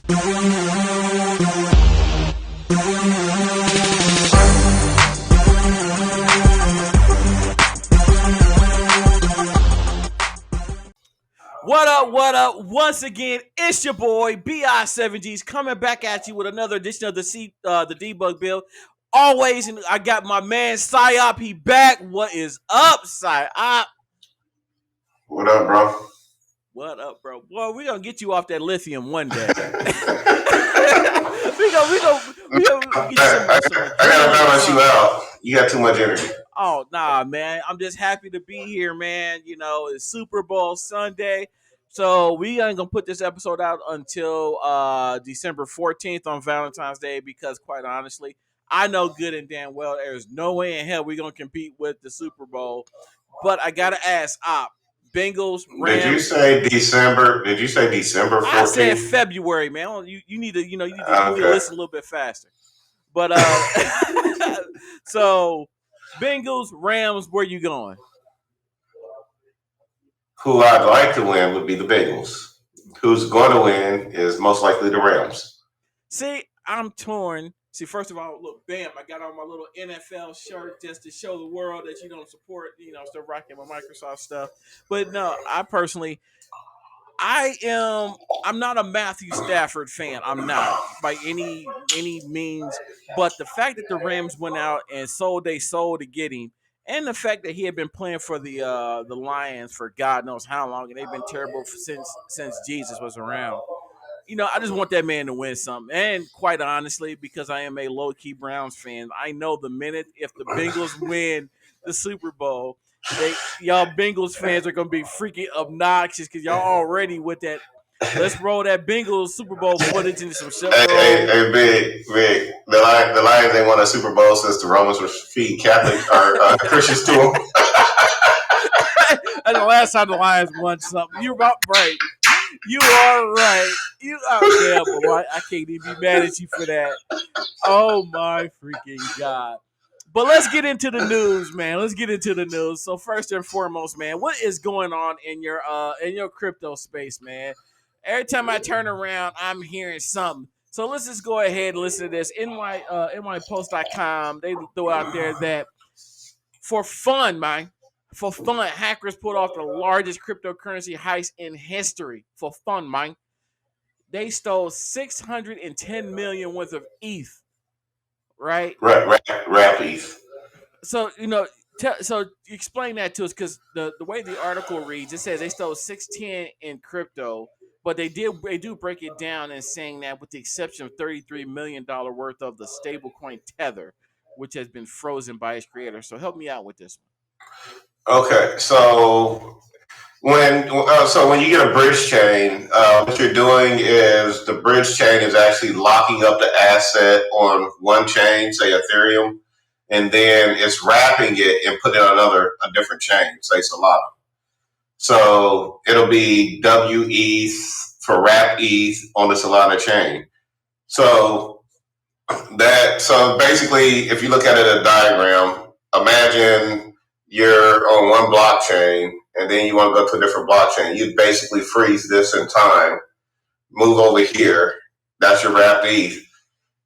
What up, what up? Once again, it's your boy, BI7Gs, coming back at you with another edition of the Debug Build. Always, and I got my man, Psyop, he back. What is up, Psyop? What up, bro? What up, bro? Boy, we're going to get you off that lithium one day. we gonna get I gotta balance you out. You got too much energy. Oh, nah, man. I'm just happy to be here, man. You know, it's Super Bowl Sunday. So we ain't gonna put this episode out until December 14th on Valentine's Day because, quite honestly, I know good and damn well there's no way in hell we're gonna compete with the Super Bowl. But I gotta ask, Bengals, Rams. Did you say December? Did you say December 14th? I said February, man. You need to listen a little bit faster. But so Bengals, Rams, where you going? Who I'd like to win would be the Bengals. Who's going to win is most likely the Rams. See, I'm torn. See, first of all, look, bam, I got on my little NFL shirt just to show the world that you don't support, still rocking my Microsoft stuff. But no, I'm not a Matthew Stafford fan. I'm not by any means. But the fact that the Rams went out and sold their soul to get him, and the fact that he had been playing for the Lions for God knows how long, and they've been terrible since Jesus was around. I just want that man to win something. And quite honestly, because I am a low-key Browns fan, I know the minute if the Bengals win the Super Bowl, y'all Bengals fans are going to be freaking obnoxious because y'all already with that. Let's roll that Bengals Super Bowl footage into some shit. Hey, Big. The Lions ain't won a Super Bowl since the Romans were feeding Catholic or Christians to them. That's the last time the Lions won something. You're about right. You are right. Yeah, boy. I can't even be mad at you for that. Oh my freaking God. But let's get into the news, man. Let's get into the news. So first and foremost, man, what is going on in your crypto space, man? Every time I turn around, I'm hearing something. So let's just go ahead and listen to this. NYPost.com, they throw out there that for fun, hackers pulled off the largest cryptocurrency heist in history. For fun, man. They stole $610 million worth of ETH. Right? Rap ETH. So, so explain that to us, because the way the article reads, it says they stole 610 in crypto, but they do break it down and saying that with the exception of $33 million worth of the stablecoin Tether, which has been frozen by its creator. So help me out with this one. Okay, so when you get a bridge chain, what you're doing is the bridge chain is actually locking up the asset on one chain, say Ethereum, and then it's wrapping it and putting it on a different chain, say Solana. So it'll be WETH for wrap ETH on the Solana chain. So basically, if you look at it in a diagram, imagine you're on one blockchain and then you want to go to a different blockchain. You basically freeze this in time, move over here. That's your wrapped ETH,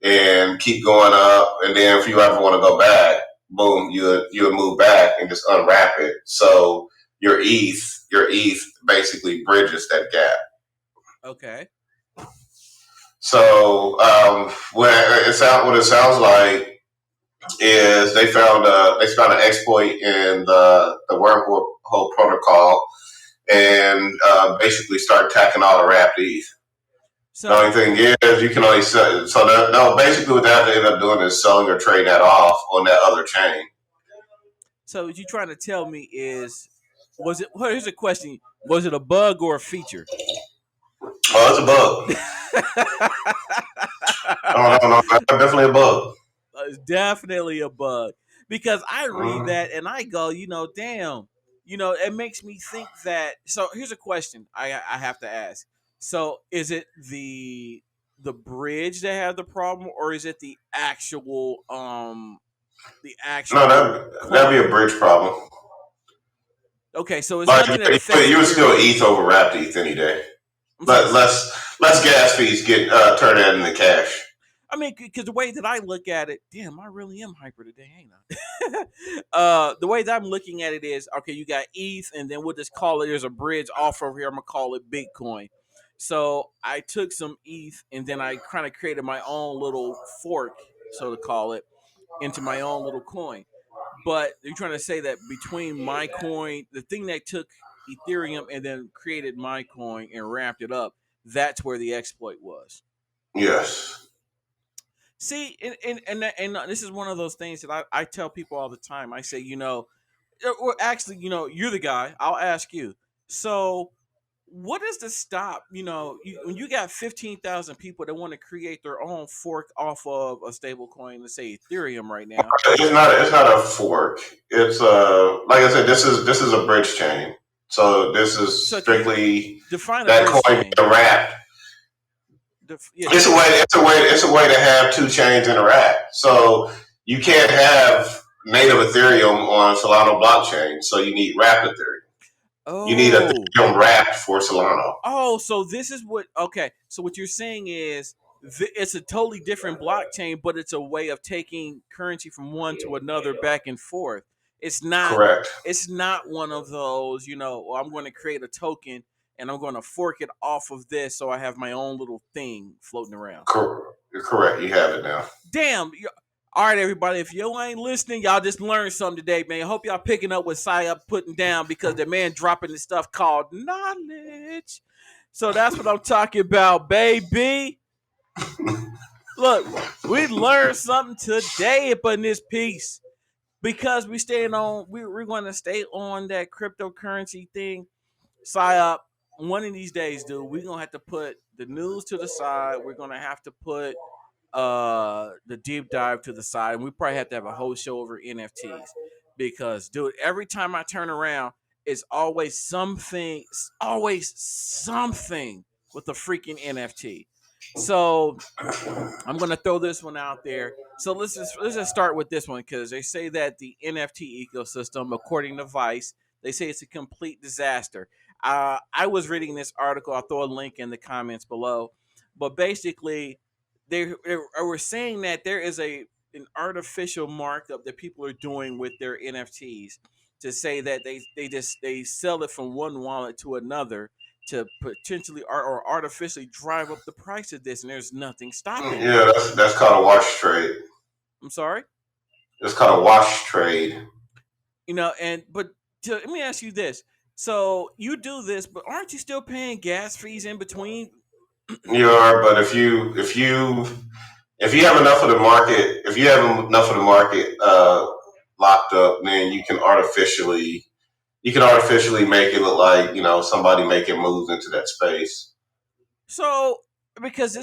and keep going up. And then if you ever want to go back, boom, you would move back and just unwrap it. So your ETH basically bridges that gap. Okay. So what it sounds like is they found an exploit in the wormhole protocol and basically start attacking all the wrapped ETH. So the only thing is you can only sell. So basically what they have to end up doing is selling or trading that off on that other chain. So what you're trying to tell me is, here's a question: was it a bug or a feature? Oh, it's a bug. No, definitely a bug. It's definitely a bug, because I read that and I go, damn, it makes me think that. So here's a question I have to ask. So is it the bridge that had the problem, or is it the actual No, that'd be a bridge problem. Okay, so it's but nothing that affects you would still ETH over wrapped ETH any day. But let's Less gas fees get turn that into cash. I mean, because the way that I look at it, damn, I really am hyper today, ain't I? The way that I'm looking at it is, okay, you got ETH, and then we'll just call it. There's a bridge off over here. I'm gonna call it Bitcoin. So I took some ETH, and then I kind of created my own little fork, so to call it, into my own little coin. But you're trying to say that between my coin, the thing that took Ethereum and then created my coin and wrapped it up, that's where the exploit was. Yes. See, and this is one of those things that I tell people all the time. I say, or actually, you're the guy. I'll ask you. So, what is the stop? When you got 15,000 people that want to create their own fork off of a stable coin, let's say Ethereum right now. It's not a fork. It's like I said, this is a bridge chain. So this is So, can you strictly define a that bridge coin chain? being wrapped. Yeah, It's a way. It's a way to have two chains interact. So you can't have native Ethereum on Solana blockchain. So you need wrapped Ethereum. You need oh, Ethereum wrapped for Solana. Oh, so this is what? Okay, so what you're saying is it's a totally different blockchain, but it's a way of taking currency from one to another back and forth. It's not. Correct. It's not one of those. Well, I'm going to create a token and I'm going to fork it off of this, so I have my own little thing floating around. Correct. You have it now. Damn. All right, everybody. If you ain't listening, y'all just learned something today, man. I hope y'all picking up what Saya putting down because the man dropping this stuff called knowledge. So that's what I'm talking about, baby. Look, we learned something today up in this piece because we're going to stay on that cryptocurrency thing. Psyop, one of these days, dude, we're going to have to put the news to the side. We're going to have to put the deep dive to the side, and we probably have to have a whole show over NFTs because, dude, every time I turn around, it's always something with the freaking NFT. So I'm gonna throw this one out there. So let's just start with this one because they say that the NFT ecosystem, according to Vice, they say it's a complete disaster. I was reading this article. I'll throw a link in the comments below, but basically they were saying that there is an artificial markup that people are doing with their NFTs to say that they sell it from one wallet to another to potentially or artificially drive up the price of this, and there's nothing stopping it. Yeah, that's called a wash trade. I'm sorry, It's called a wash trade. let me ask you this: so you do this, but aren't you still paying gas fees in between? You are, but if you have enough of the market, if you have enough of the market locked up, then you can artificially make it look like somebody making moves into that space. So because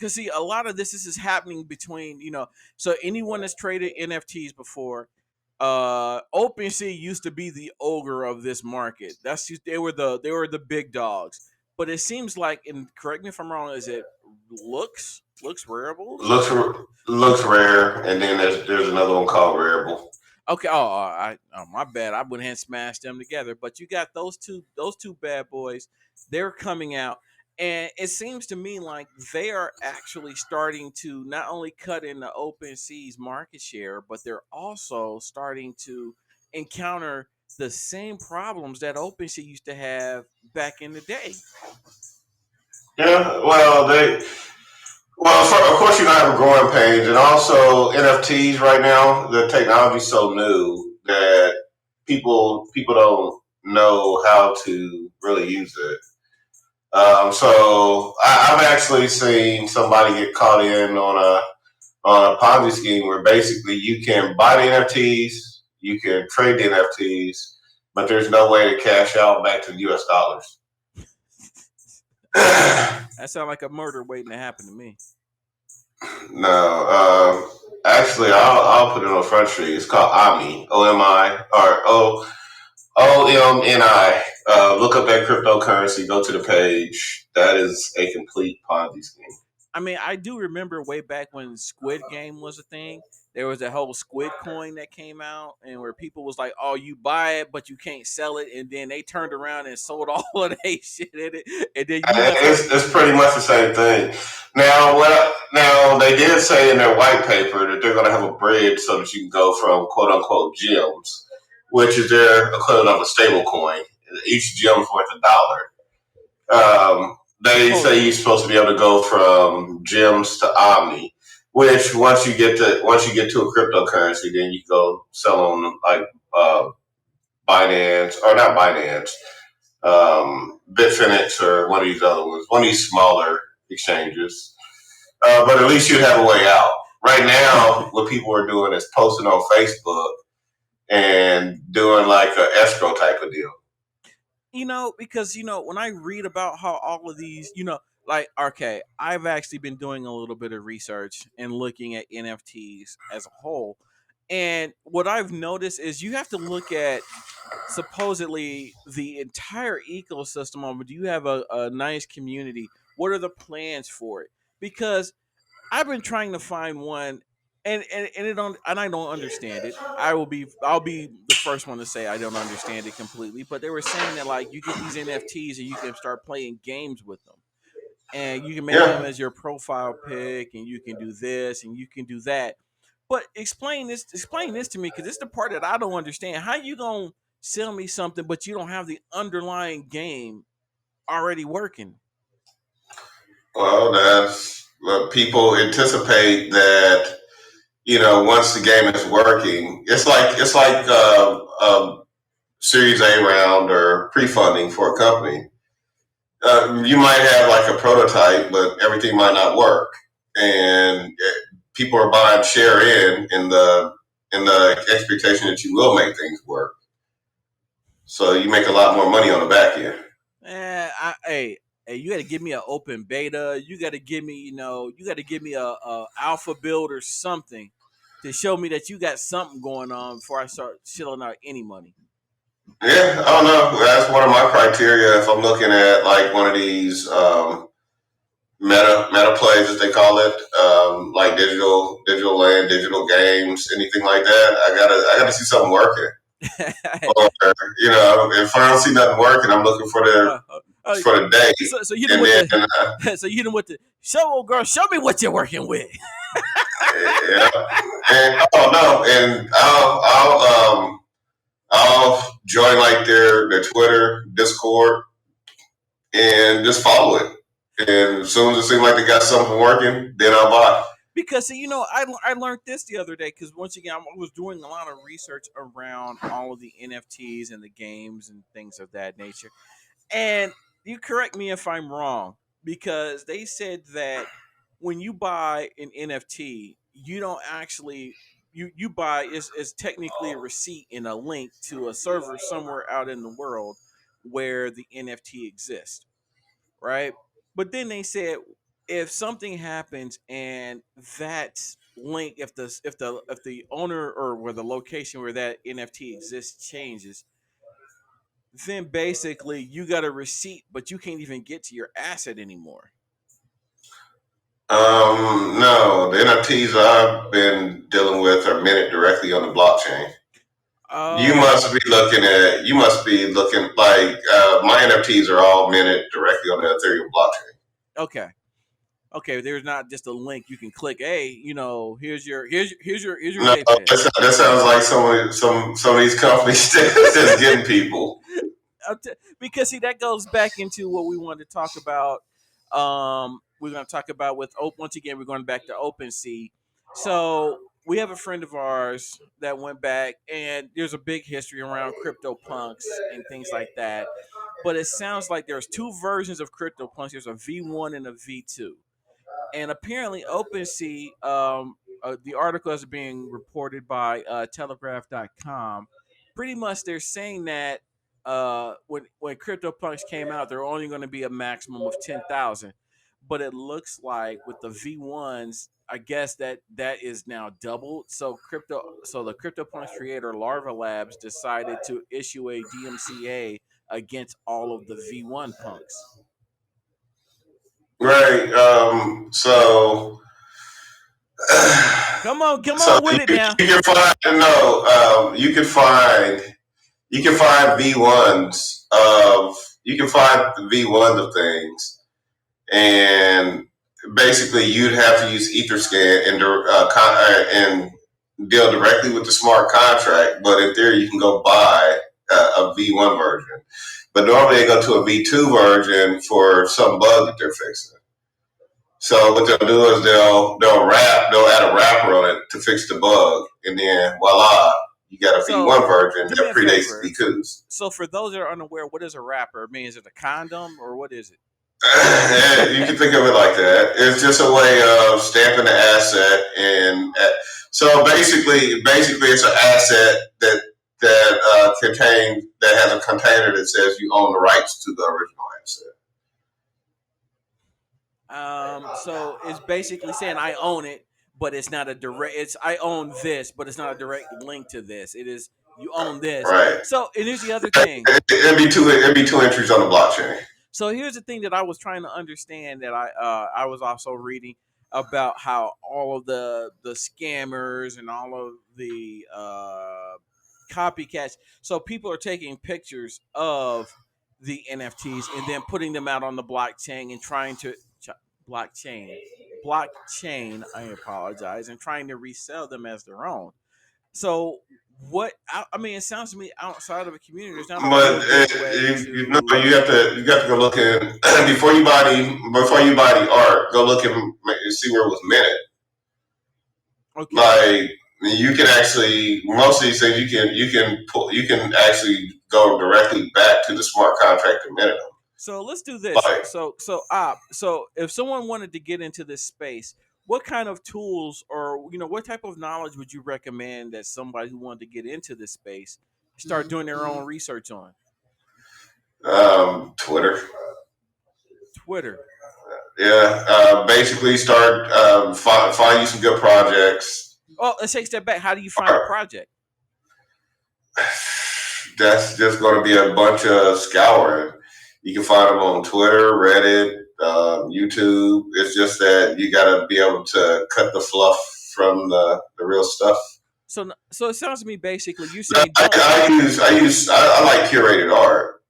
see a lot of this is happening between so anyone that's traded NFTs before, OpenSea used to be the ogre of this market. They were the big dogs. But it seems like, and correct me if I'm wrong, is it looks wearables? Looks looks rare, and then there's another one called Rarible. Okay. Oh, my bad. I went ahead and smashed them together. But you got those two bad boys. They're coming out, and it seems to me like they are actually starting to not only cut into OpenSea's market share, but they're also starting to encounter the same problems that OpenSea used to have back in the day. Yeah, of course, you're gonna have growing pains, and also NFTs right now. The technology's so new that people don't know how to really use it. So I've actually seen somebody get caught in on a Ponzi scheme where basically you can buy the NFTs, you can trade the NFTs, but there's no way to cash out back to the US dollars. That sounds like a murder waiting to happen to me. No, actually, I'll put it on Front Street. It's called OMI, OMI, or OMNI. Look up that cryptocurrency. Go to the page. That is a complete Ponzi scheme. I mean, I do remember way back when Squid Game was a thing. There was a whole Squid coin that came out, and where people was like, "Oh, you buy it, but you can't sell it," and then they turned around and sold all of their shit in it, and then you left your. It's pretty much the same thing. Now they did say in their white paper that they're going to have a bridge so that you can go from quote unquote gems, which is their equivalent of a stable coin. Each gem is worth $1. They Oh, say you're supposed to be able to go from gems to Omni, which once you get to a cryptocurrency, then you go sell on like uh, Binance or not Binance, Bitfinex or one of these other ones, one of these smaller exchanges. But at least you have a way out. Right now, what people are doing is posting on Facebook and doing like an escrow type of deal. because when I read about how all of these, like, okay, I've actually been doing a little bit of research and looking at NFTs as a whole, and what I've noticed is you have to look at supposedly the entire ecosystem of it. Do you have a nice community? What are the plans for it? Because I've been trying to find one, and I don't understand it. I'll be the first one to say I don't understand it completely. But they were saying that like you get these NFTs and you can start playing games with them, and you can make them Yeah. as your profile pic, and you can do this and you can do that. But explain this to me because it's the part that I don't understand. How you gonna sell me something but you don't have the underlying game already working? Well, that's what people anticipate that once the game is working, it's like Series A round or pre-funding for a company. You might have like a prototype, but everything might not work, and people are buying share in the expectation that you will make things work. So you make a lot more money on the back end. Hey, you got to give me an open beta. You got to give me, you got to give me a alpha build or something to show me that you got something going on before I start shilling out any money. Yeah, I don't know. That's one of my criteria if I'm looking at like one of these meta plays as they call it, like digital land, digital games, anything like that. I gotta see something working. Or if I don't see nothing working, I'm looking for the uh, uh, for the day, so you hit him and with then the so you hit him with the show, old girl. Show me what you're working with. yeah, and oh no, and I'll join like their Twitter, Discord, and just follow it. And as soon as it seems like they got something working, then I'll buy. Because I learned this the other day because once again I was doing a lot of research around all of the NFTs and the games and things of that nature. And you correct me if I'm wrong, because they said that when you buy an NFT, you don't actually you buy is technically a receipt and a link to a server somewhere out in the world where the NFT exists, right? But then they said if something happens and that link, if the owner or where the location where that NFT exists changes, then basically you got a receipt, but you can't even get to your asset anymore. No, the NFTs I've been dealing with are minted directly on the blockchain. Oh, You must be looking like my NFTs are all minted directly on the Ethereum blockchain. okay, okay. There's not just a link you can click. Hey, here's your No, JPEG. that sounds like some of these companies that's getting people. Because see that goes back into what we wanted to talk about. We're going to talk about with once again we're going back to OpenSea. So we have a friend of ours that went back, and there's a big history around CryptoPunks and things like that. But it sounds like there's two versions of CryptoPunks. There's a V1 and a V2, and apparently OpenSea, the article is being reported by Telegraph.com. Pretty much, they're saying that when CryptoPunks came out, there were only going to be a maximum of 10,000, but it looks like with the V1s, I guess that is now doubled. So the CryptoPunks creator Larva Labs decided to issue a DMCA against all of the V1 punks. Right. Come So on with it now. you can find you can find V1s of things, and basically you'd have to use EtherScan and deal directly with the smart contract. But in theory, you can go buy a V1 version. But normally they go to a V2 version for some bug that they're fixing. So what they'll do is they'll add a wrapper on it to fix the bug, and then voila, you got a V1 So version do me that a predates favor. V2s. So for those that are unaware, what is a wrapper? I mean, is it a condom or what is it? You can think of it like that. It's just a way of stamping the asset, and so basically, it's an asset that has a container that says you own the rights to the original asset. So it's basically saying I own it, but it's not a direct. It's I own this, but it's not a direct link to this. It is you own this. Right. So and here's the other thing. It'd be two entries on the blockchain. So here's the thing that I was trying to understand that I was also reading about how all of the scammers and all of the copycats. So people are taking pictures of the NFTs and then putting them out on the blockchain and trying to blockchain blockchain. I apologize, and trying to resell them as their own. So what I mean, it sounds to me outside of a community, there's not a But real good way you know to. you got to go look in before you buy the art. Go look and see where it was minted. Okay, Like you can actually most of these things you can actually go directly back to the smart contract and mint them. so let's do this. Like So if someone wanted to get into this space, what kind of tools or what type of knowledge would you recommend that somebody who wanted to get into this space start doing their own research on? Twitter. Twitter. Yeah, basically start find you some good projects. Oh, let's take a step back. How do you find a project? That's just going to be a bunch of scouring. You can find them on Twitter, Reddit, YouTube. It's just that you got to be able to cut the fluff from the real stuff. So it sounds to me basically you No, saying don't. I like curated art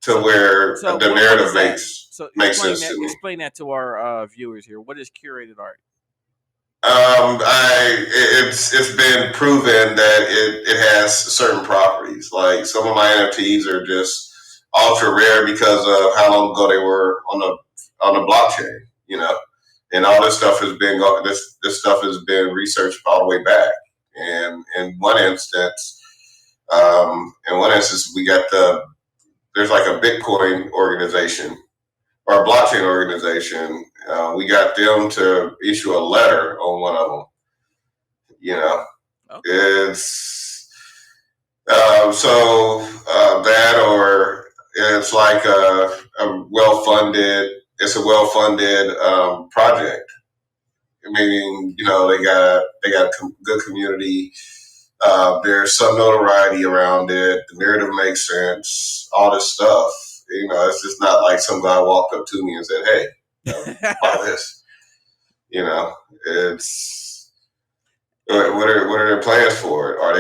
to So where so the what narrative is that? So makes sense to me. explain that to our viewers here. What is curated art? It's been proven that it has certain properties. Like some of my NFTs are just ultra rare because of how long ago they were on the blockchain. You know, and all this stuff has been this stuff has been researched all the way back. And in one instance, we got there's like a Bitcoin organization or a blockchain organization. We got them to issue a letter on one of them. You know, Okay. it's that or it's like a well funded. It's a well funded project. Meaning, they got good community. There's some notoriety around it. The narrative makes sense. All this stuff. It's just not like some guy walked up to me and said, "Hey, buy this." You know, it's what are their plans for it? Are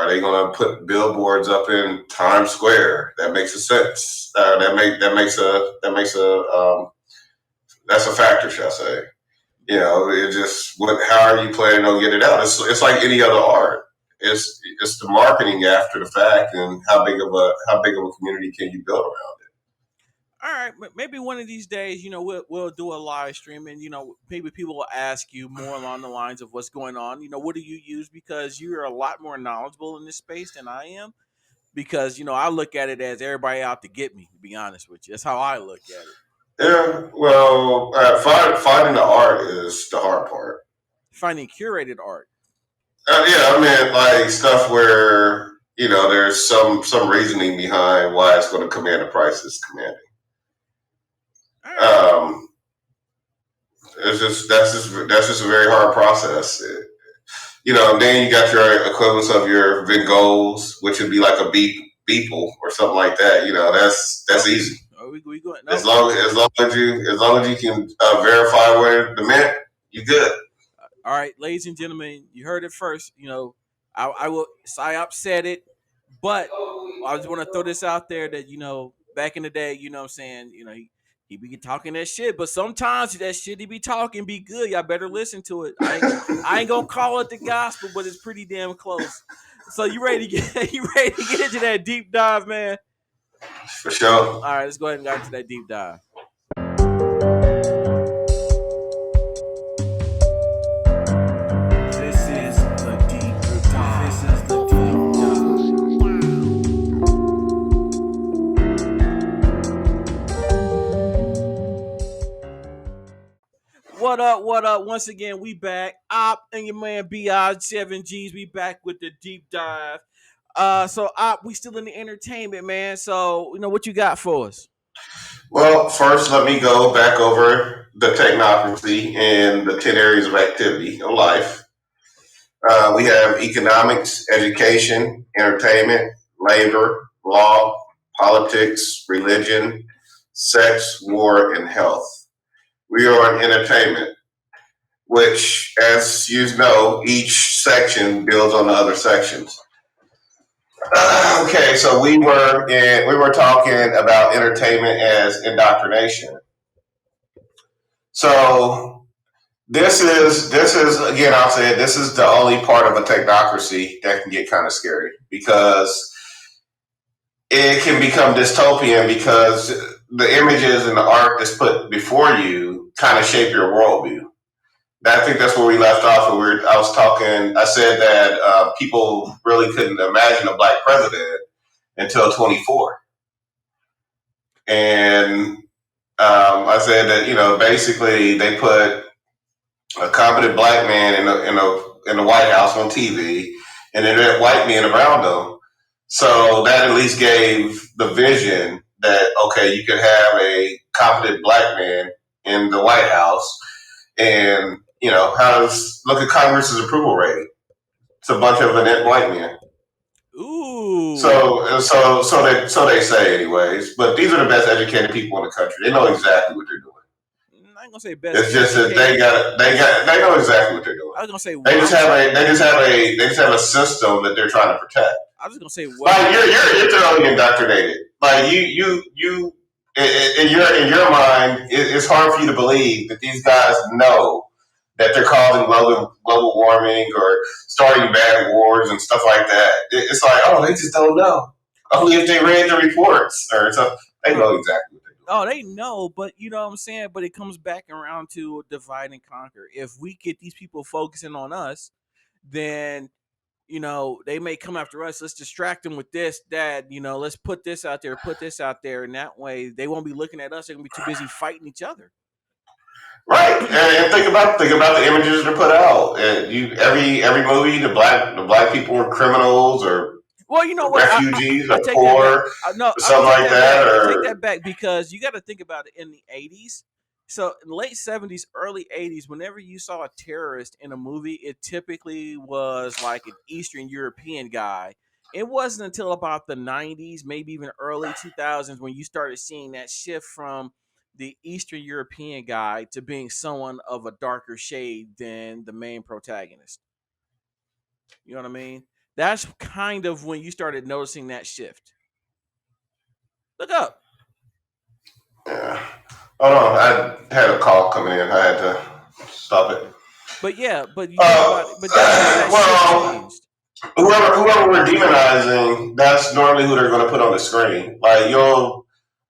they going to put billboards up in Times Square? That makes a sense. That makes that's a factor, shall I say? It just how are you planning on getting it out? It's like any other art. It's the marketing after the fact and how big of a community can you build around All right, maybe one of these days, we'll do a live stream, and maybe people will ask you more along the lines of what's going on. What do you use? Because you're a lot more knowledgeable in this space than I am. Because I look at it as everybody out to get me. To be honest with you, that's how I look at it. it. Yeah, well, finding the art is the hard part. Finding curated art. Yeah, I mean, like stuff where there's some reasoning behind why it's going to command the price it's commanding. All right. Um, that's just a very hard process. Then you got your equivalents of your Van Goghs, which would be like a beeple or something like that. That's Oh, easy. We going? As No. long as you can verify where the mint, you good. All right, ladies and gentlemen, you heard it first. I will. Psyop said it, but I just want to throw this out there that back in the day, what I'm saying, he be talking that shit, but sometimes that shit he be talking be good. Y'all better listen to it. I ain't gonna call it the gospel, but it's pretty damn close. So you ready to get you ready to get into that deep dive, man? For sure. All right, let's go ahead and get into that deep dive. This is the deep dive. This is the deep dive. What up? What up? Once again, we back. Op and your man BI7Gs. We back with the deep dive. So Op, we still in the entertainment, man. So what you got for us? Well, first, let me go back over the technocracy and the 10 areas of activity of life. We have economics, education, entertainment, labor, law, politics, religion, sex, war, and health. We are on entertainment, which, as you know, each section builds on the other sections. Okay, so we were talking about entertainment as indoctrination. So this is again, I'll say it, this is the only part of a technocracy that can get kind of scary because it can become dystopian because the images and the art that's put before you kind of shape your worldview. I think that's where we left off. I was talking. I said that people really couldn't imagine a black president until 24, and I said that basically they put a competent black man in the White House on TV, and then had white men around them. So that at least gave the vision that okay, you could have a competent black man in the White House, and look at Congress's approval rating. It's a bunch of inept white men. Ooh. So they say, anyways. But these are the best educated people in the country. They know exactly what they're doing. I ain't gonna say best. It's just that they know exactly what they're doing. I was gonna say they just have a system that they're trying to protect. I was just gonna say like you're thoroughly indoctrinated. Like you in your mind, it's hard for you to believe that these guys know that they're causing global warming or starting bad wars and stuff like that. It's like, oh, they just don't know. Only if they read the reports or something, they know exactly. Oh, they know, but you know what I'm saying? But it comes back around to divide and conquer. If we get these people focusing on us, then they may come after us. Let's distract them with this, that, let's put this out there, and that way they won't be looking at us. They're gonna be too busy fighting each other. Right, and think about the images that are put out. Every movie, the black people were criminals or well, you know what? Refugees I or poor, no, something like that. I take that back because you got to think about it in the 80s. So in the late 70s, early 80s, whenever you saw a terrorist in a movie, it typically was like an Eastern European guy. It wasn't until about the 90s, maybe even early 2000s, when you started seeing that shift from the Eastern European guy to being someone of a darker shade than the main protagonist. You know what I mean? That's kind of when you started noticing that shift. Look up. Yeah. Oh no, I had a call coming in. I had to stop it. But yeah, but that well, changed. Whoever we're demonizing, that's normally who they're going to put on the screen. Like you'll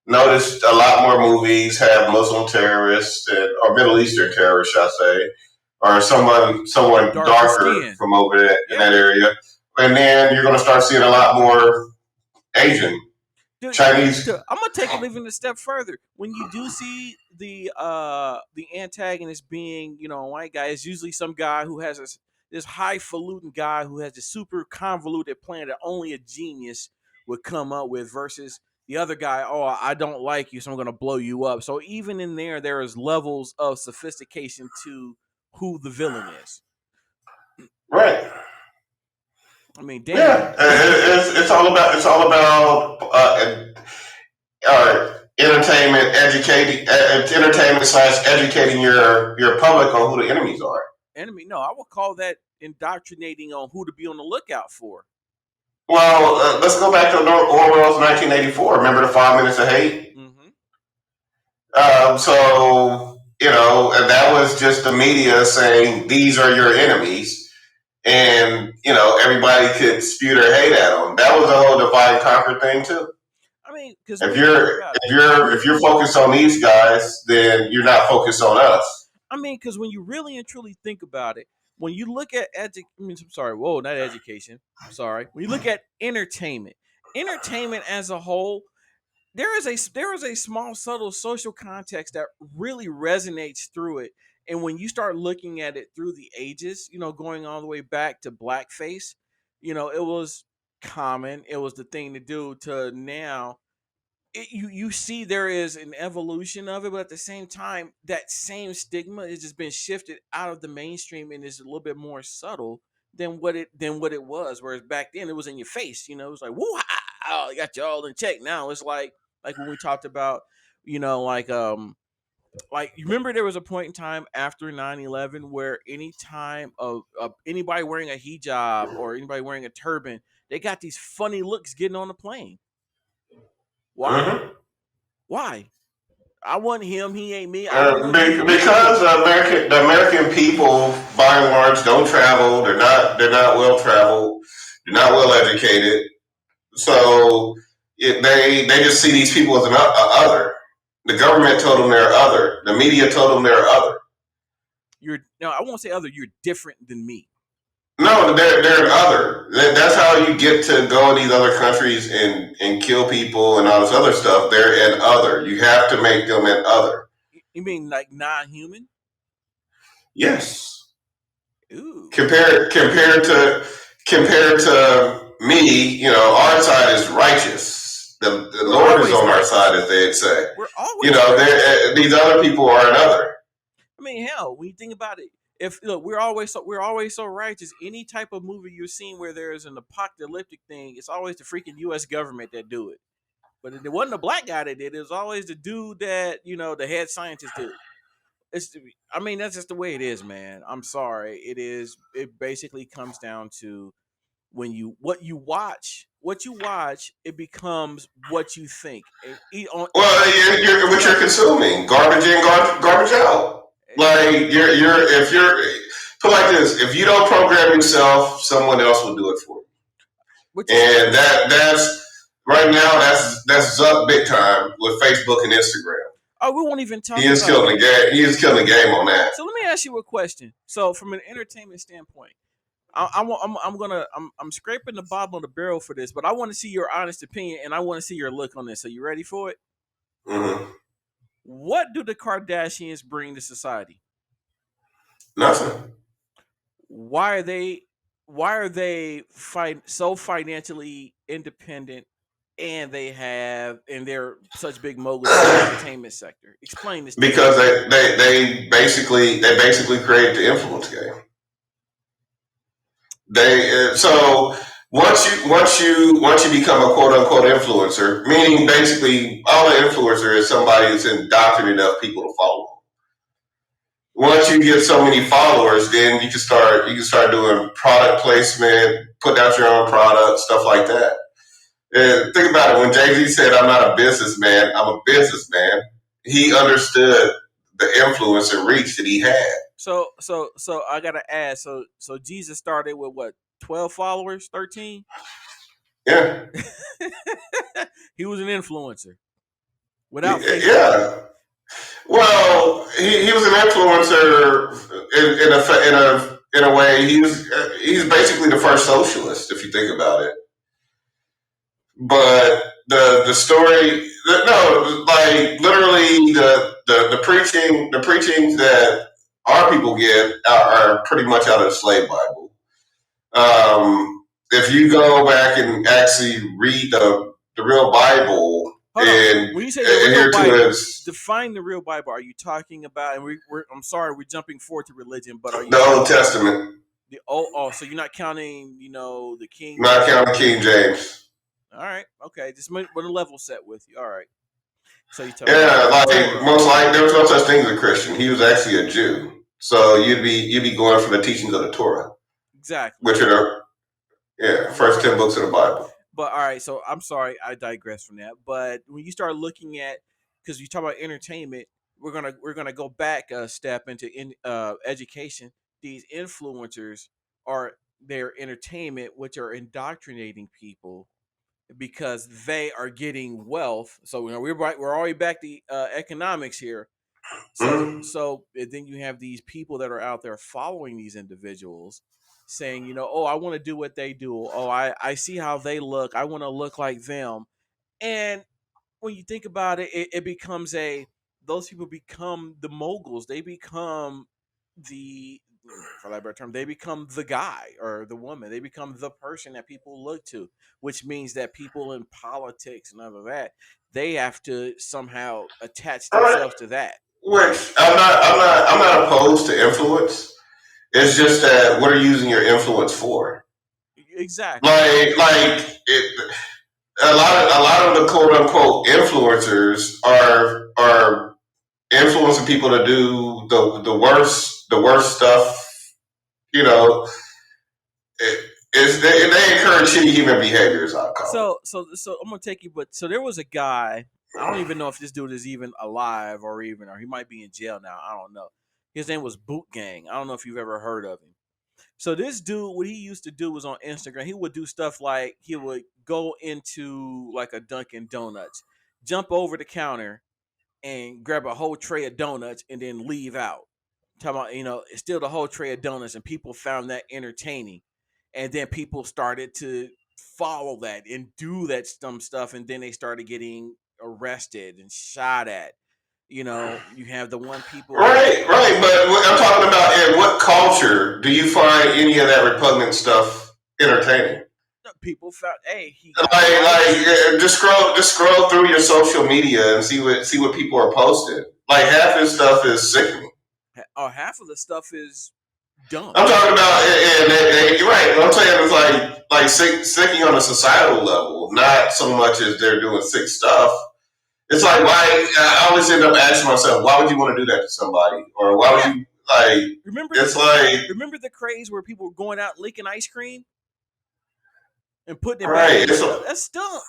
notice a lot more movies have Muslim terrorists or Middle Eastern terrorists, shall I say, or someone darker from over in that area, and then you're going to start seeing a lot more Asian. Chinese. I'm gonna take it even a step further. When you do see the antagonist being a white guy, it's usually some guy who has this highfalutin guy who has a super convoluted plan that only a genius would come up with, versus the other guy. Oh, I don't like you, so I'm gonna blow you up. So even in there is levels of sophistication to who the villain is. Right. I mean, damn. Yeah, it's all about. All right. entertainment slash educating your public on who the enemies are. Enemy? No, I would call that indoctrinating on who to be on the lookout for. Well, let's go back to Orwell's 1984. Remember the 5 Minutes of Hate? Mm-hmm. So and that was just the media saying these are your enemies, and everybody could spew their hate at them. That was a whole divide and conquer thing too. I mean, because if you're focused on these guys, then you're not focused on us. I mean, because when you really and truly think about it, when you look at I'm sorry, whoa, not education. I'm sorry. When you look at entertainment as a whole, there is a small subtle social context that really resonates through it. And when you start looking at it through the ages, going all the way back to blackface, it was common. It was the thing to do. To now, you see there is an evolution of it, but at the same time, that same stigma has just been shifted out of the mainstream and is a little bit more subtle than what it was. Whereas back then, it was in your face. It was like, "Woo, I got you all in check." Now it's like when we talked about, like you remember there was a point in time after 9/11 where any time of anybody wearing a hijab or anybody wearing a turban, they got these funny looks getting on the plane. Why? Mm-hmm. Why? I want him. He ain't me. Because the American people, by and large, don't travel. They're not well traveled. They're not well educated. So they just see these people as an other. The government told them they're other. The media told them they're other. I won't say other. You're different than me. No, they're an other. That's how you get to go in these other countries and kill people and all this other stuff. They're an other. You have to make them an other. You mean like non-human? Yes. Ooh. Compared to me, our side is righteous. The Lord is on our side, as they'd say. We're always these other people are another. I mean, hell, when you think about it, if look, we're always so righteous. Any type of movie you're seeing where there's an apocalyptic thing, it's always the freaking U.S. government that do it. But it wasn't the black guy that did it. It was always the dude that the head scientist did. I mean, that's just the way it is, man. I'm sorry. It is. It basically comes down to what you watch, it becomes what you think. What you're consuming, garbage in, garbage out. Like if you're put like this, if you don't program yourself, someone else will do it for you. And that's right now. That's up big time with Facebook and Instagram. Oh, we won't even talk. He is killing the game. He is killing the game on that. So let me ask you a question. So from an entertainment standpoint, I'm scraping the bottom of the barrel for this, but I want to see your honest opinion and I want to see your look on this. So you ready for it? Mm-hmm. What do the Kardashians bring to society? Nothing. Why are they so financially independent and they're such big moguls in the entertainment sector? Explain this. Because they basically create the influence game. So once you become a quote unquote influencer, meaning basically all an influencer is somebody that's indoctrinated enough people to follow. Once you get so many followers, then you can start doing product placement, putting out your own product, stuff like that. And think about it. When Jay-Z said, "I'm not a businessman, I'm a businessman," he understood the influence and reach that he had. So I gotta ask. So Jesus started with what, 12 followers, 13? Yeah. He was an influencer. Without Facebook. Yeah. Well, he was an influencer in a way. He's basically the first socialist, if you think about it. But the story, no, like literally the preaching that our people get are pretty much out of the slave Bible. If you go back and actually read the real Bible, and when you say the real Bible, define the real Bible. Are you talking about? And I'm sorry, we're jumping forward to religion, but are you the Old Testament? The so you're not counting, the King. Not counting King James. All right, okay, just want to level set with you. All right. So you talking about Yeah, like Torah? most like there was no such thing as a Christian. He was actually a Jew. So you'd be going from the teachings of the Torah, Exactly. which are the first Right. 10 books of the Bible. But all right, so I'm sorry, I digress from that. But when you start looking at, because you talk about entertainment, we're gonna go back a step into education. These influencers are their entertainment, which are indoctrinating people because they are getting wealth. So we're already back to economics here. So Mm-hmm. then you have these people that are out there following these individuals saying, oh, I want to do what they do. Oh, I see how they look. I want to look like them. And when you think about it, it becomes those people become the moguls. They become the, for lack of a better term, they become the guy or the woman. They become the person that people look to, which means that people in politics and other that, they have to somehow attach All right. themselves to that. Which I'm not opposed to influence. It's just that what are you using your influence for? Exactly. Like a lot of the quote unquote influencers are influencing people to do the worst stuff. You know, they encourage shitty human behaviors. I call it. So I'm gonna take you, but so there was a guy. I don't even know if this dude is even alive or he might be in jail now. I don't know. His name was Boot Gang. I don't know if you've ever heard of him. So this dude, what he used to do was on Instagram. He would do stuff like he would go into like a Dunkin' Donuts, jump over the counter, and grab a whole tray of donuts and then leave out. Talking about, steal the whole tray of donuts, and people found that entertaining. And then people started to follow that and do that dumb stuff, and then they started getting arrested and shot at. You have the one people that Right, right. But I'm talking about in what culture do you find any of that repugnant stuff entertaining? people found. Hey, he Like, got likes. just scroll through your social media and see what people are posting. Like half this stuff is sickening. Half of the stuff is dumb. I'm talking about, you're right. What I'm saying is like sickening on a societal level, not so much as they're doing sick stuff. It's like why I always end up asking myself, why would you want to do that to somebody, or why would Yeah, you like? remember the It's like remember the craze where people were going out licking ice cream and putting it back right. in the It's cup. That's dumb.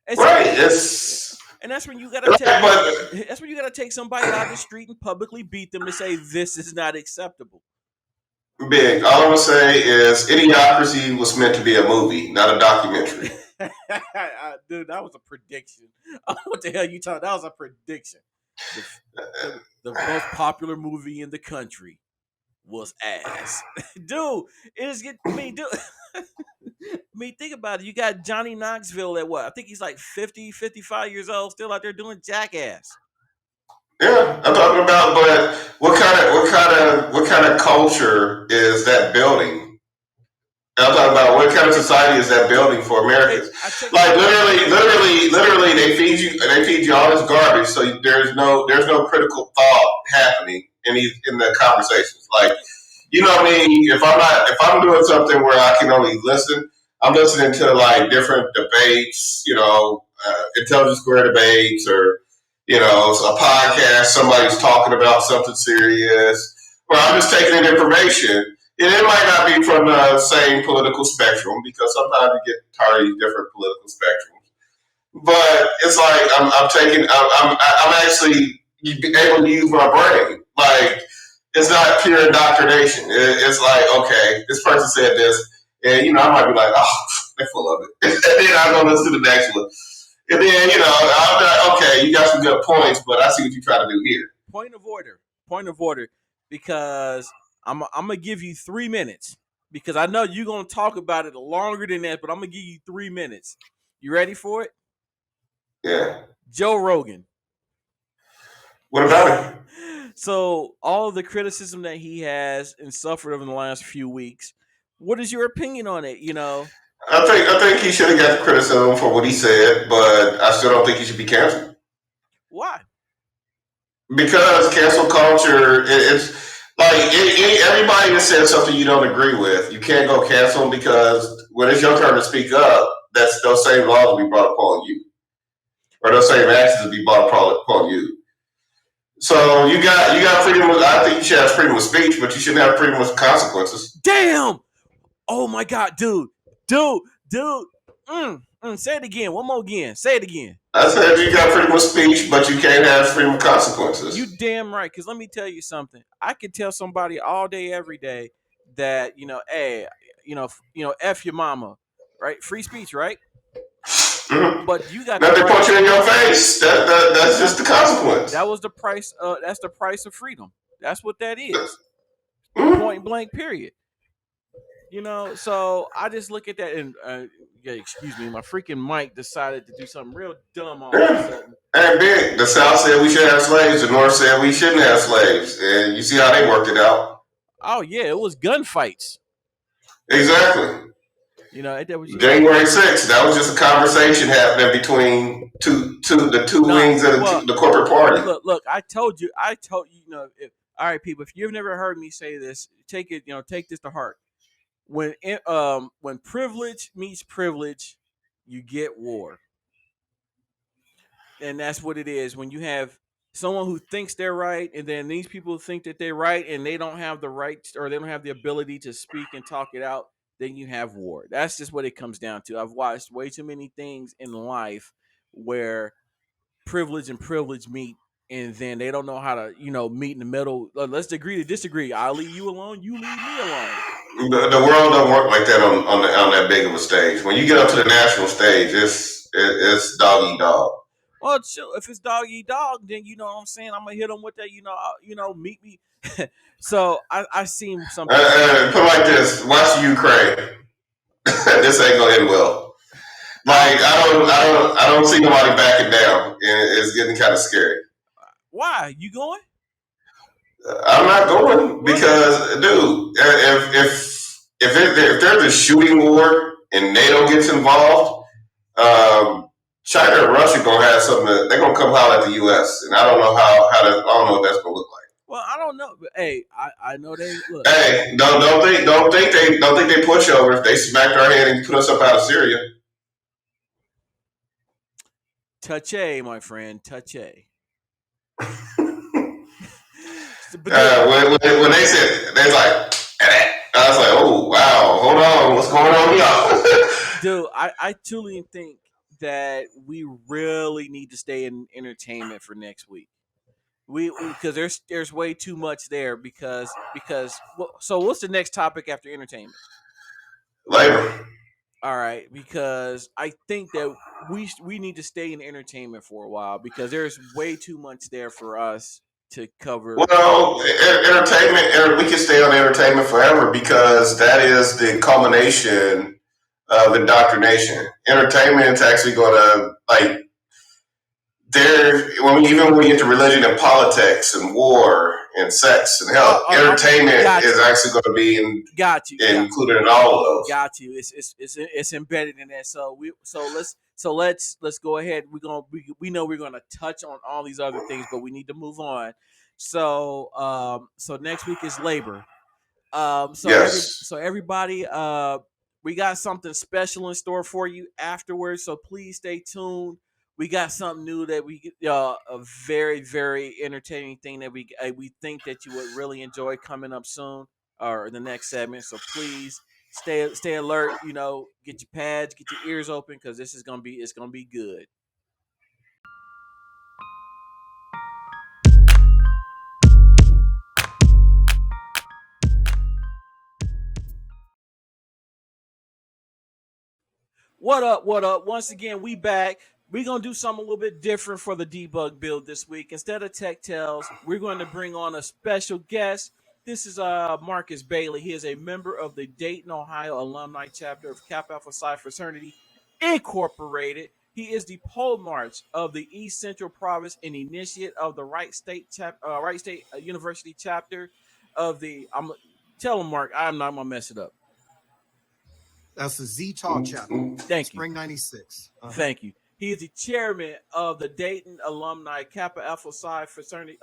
And see, right. It's and that's when you gotta right, take but that's when you gotta take somebody out of the street and publicly beat them to say this is not acceptable. big. All I'm gonna say is Idiocracy was meant to be a movie, not a documentary. Dude, that was a prediction. What the hell you talking? That was a prediction. The, the most popular movie in the country was ass. Dude, it is get me, dude. I mean, think about it. You got Johnny Knoxville at what? I think he's like 50, 55 years old, still out there doing Jackass. Yeah, I'm talking about. But what kind of culture is that building? I'm talking about what kind of society is that building for Okay, Americans? I take Like literally, they feed you all this garbage. So there's no critical thought happening in the conversations. Like you know what I mean? If I'm doing something where I can only listen, I'm listening to like different debates. Intelligence Square debates or a podcast. Somebody's talking about something serious. Or I'm just taking in information. And it might not be from the same political spectrum because sometimes you get tired of these different political spectrums. But it's like I'm taking, I'm actually able to use my brain. Like it's not pure indoctrination. It's like okay, this person said this, and I might be like, oh, they're full of it, and then I go listen to the next one, and then I'm like, okay, you got some good points, but I see what you're trying to do here. Point of order. Point of order. Because I'm gonna give you 3 minutes. Because I know you're gonna talk about it longer than that, but I'm gonna give you 3 minutes. You ready for it? Yeah. Joe Rogan. What about it? So all the criticism that he has and suffered over the last few weeks, what is your opinion on it? I think he should have got the criticism for what he said, but I still don't think he should be canceled Why? because cancel culture. It's like everybody that says something you don't agree with, you can't go cancel them because when it's your turn to speak up, that's those same laws will be brought upon you. or those same actions will be brought upon you. So you got freedom. I think you should have freedom of speech, but you shouldn't have freedom of consequences. Damn! Oh my god, dude. Say it again. One more again. Say it again. I said you got freedom of speech, but you can't have freedom of You consequences. damn right. Cause let me tell you something. I could tell somebody all day, every day that hey, f your mama, right? Free speech, right? Mm-hmm. But you got the Now they right. punch you in your face. That's That just the consequence. that was the price. That's the price of freedom. That's what that is. Mm-hmm. Point blank. Period. So I just look at that and yeah, excuse me, my freaking mic decided to do something real dumb all of a Yeah. sudden. And big. The South said we should have slaves. The North said we shouldn't have slaves. And you see how they worked it out. Oh yeah, it was gunfights. Exactly. That was January 6th, that was just a conversation happening between the two nah. wings of Well, the corporate party. look. I told you. All right, people. If you've never heard me say this, take it. Take this to heart. When privilege meets privilege, you get war. And that's what it is when you have someone who thinks they're right, and then these people think that they're right and they don't have the right, or they don't have the ability to speak and talk it out. Then you have war. That's just what it comes down to. I've watched way too many things in life where privilege and privilege meet, and then they don't know how to meet in the middle. Let's agree to disagree. I'll leave you alone, you leave me alone. The world don't work like that on that big of a stage. When you get up to the national stage, it's dog eat dog. Well, if it's dog eat dog, then you know what I'm saying. I'm gonna hit them with that. Meet me. So I seen something. Put it like this: watch Ukraine. This ain't gonna end well. I Like I don't see nobody backing down, and it's getting kind of scary. Why you going? I'm not going Well, let me. because, dude, if there's a shooting war and NATO gets involved, um, China and Russia gonna have something. They're gonna come holler at the U.S. and I don't know how that. I don't know what that's gonna look like. Well, I don't know, but hey, I know they look. Hey, don't think they pushovers. They smacked our hand and put us up out of Syria. Touche, my friend, touche. But dude, When they said they like, I was like, oh wow, hold on, what's going on, y'all? dude, I truly think that we really need to stay in entertainment for next week. We because there's way too much there so what's the next topic after entertainment? Labor. All right, because I think that we need to stay in entertainment for a while because there's way too much there for us to cover. Well, entertainment. We can stay on entertainment forever because that is the culmination of indoctrination. Entertainment is actually going to like even when we get to religion and politics and war and sex and health, entertainment Got is you, actually going to be got you, included in all of those. got you. It's embedded in that. So let's go ahead. We know we're gonna touch on all these other things, but we need to move on. So next week is labor. Yes. So everybody, we got something special in store for you afterwards. So please stay tuned. We got something new that a very very entertaining thing that we think that you would really enjoy coming up soon or the next segment. So please stay alert. Get your pads, get your ears open because it's gonna be good. What up? What up? Once again, we back. We're gonna do something a little bit different for the debug build this week. Instead of Tech Tales, we're going to bring on a special guest. This is Marcus Bailey. He is a member of the Dayton, Ohio alumni chapter of Kappa Alpha Psi Fraternity Incorporated. He is the pole march of the East Central Province and initiate of the Wright State University chapter of the. Tell him, Mark. I'm not gonna mess it up. That's the Z Talk chapter, Thank you. Spring '96. Thank you. He is the chairman of the Dayton Alumni Kappa Alpha Psi Fraternity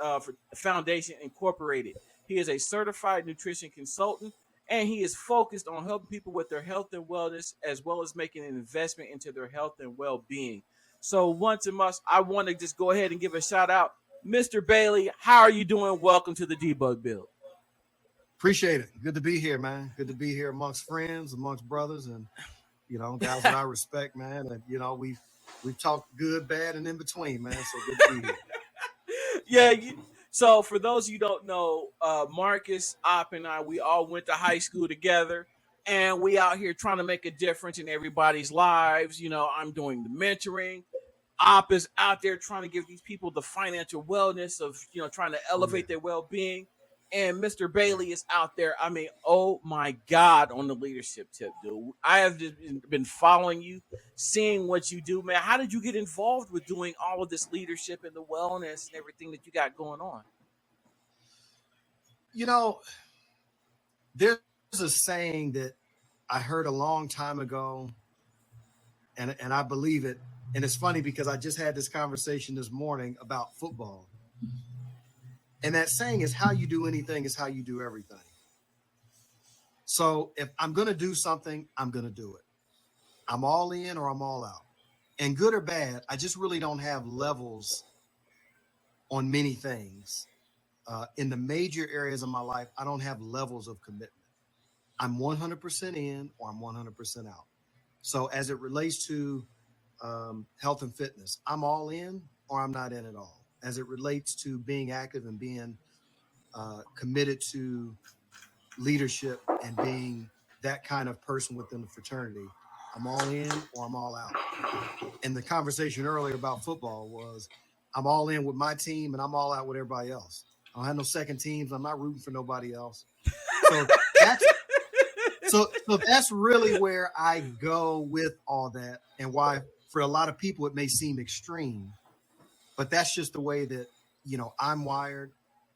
Foundation Incorporated. He is a certified nutrition consultant, and he is focused on helping people with their health and wellness, as well as making an investment into their health and well-being. So once a must, I want to just go ahead and give a shout out. Mr. Bailey, how are you doing? Welcome to the Debug Build. Appreciate it. Good to be here, man. Good to be here amongst friends, amongst brothers, and guys that I respect, man. And we've talked good, bad, and in between, man. So good to be here. Yeah. So for those of you who don't know, Marcus, Opp, and I, we all went to high school together, and we out here trying to make a difference in everybody's lives. I'm doing the mentoring. Opp is out there trying to give these people the financial wellness of trying to elevate their well-being. And Mr. Bailey is out there. I mean, oh my God, on the leadership tip, dude. I have just been following you, seeing what you do, man. How did you get involved with doing all of this leadership and the wellness and everything that you got going on? There's a saying that I heard a long time ago, and I believe it. And it's funny because I just had this conversation this morning about football. And that saying is, how you do anything is how you do everything. So if I'm going to do something, I'm going to do it. I'm all in or I'm all out. And good or bad, I just really don't have levels on many things. In the major areas of my life, I don't have levels of commitment. I'm 100% in or I'm 100% out. So as it relates to health and fitness, I'm all in or I'm not in at all. As it relates to being active and being committed to leadership and being that kind of person within the fraternity, I'm all in or I'm all out. And the conversation earlier about football was, I'm all in with my team and I'm all out with everybody else. I don't have no second teams. I'm not rooting for nobody else. So that's really where I go with all that, and why for a lot of people it may seem extreme, but that's just the way that I'm wired.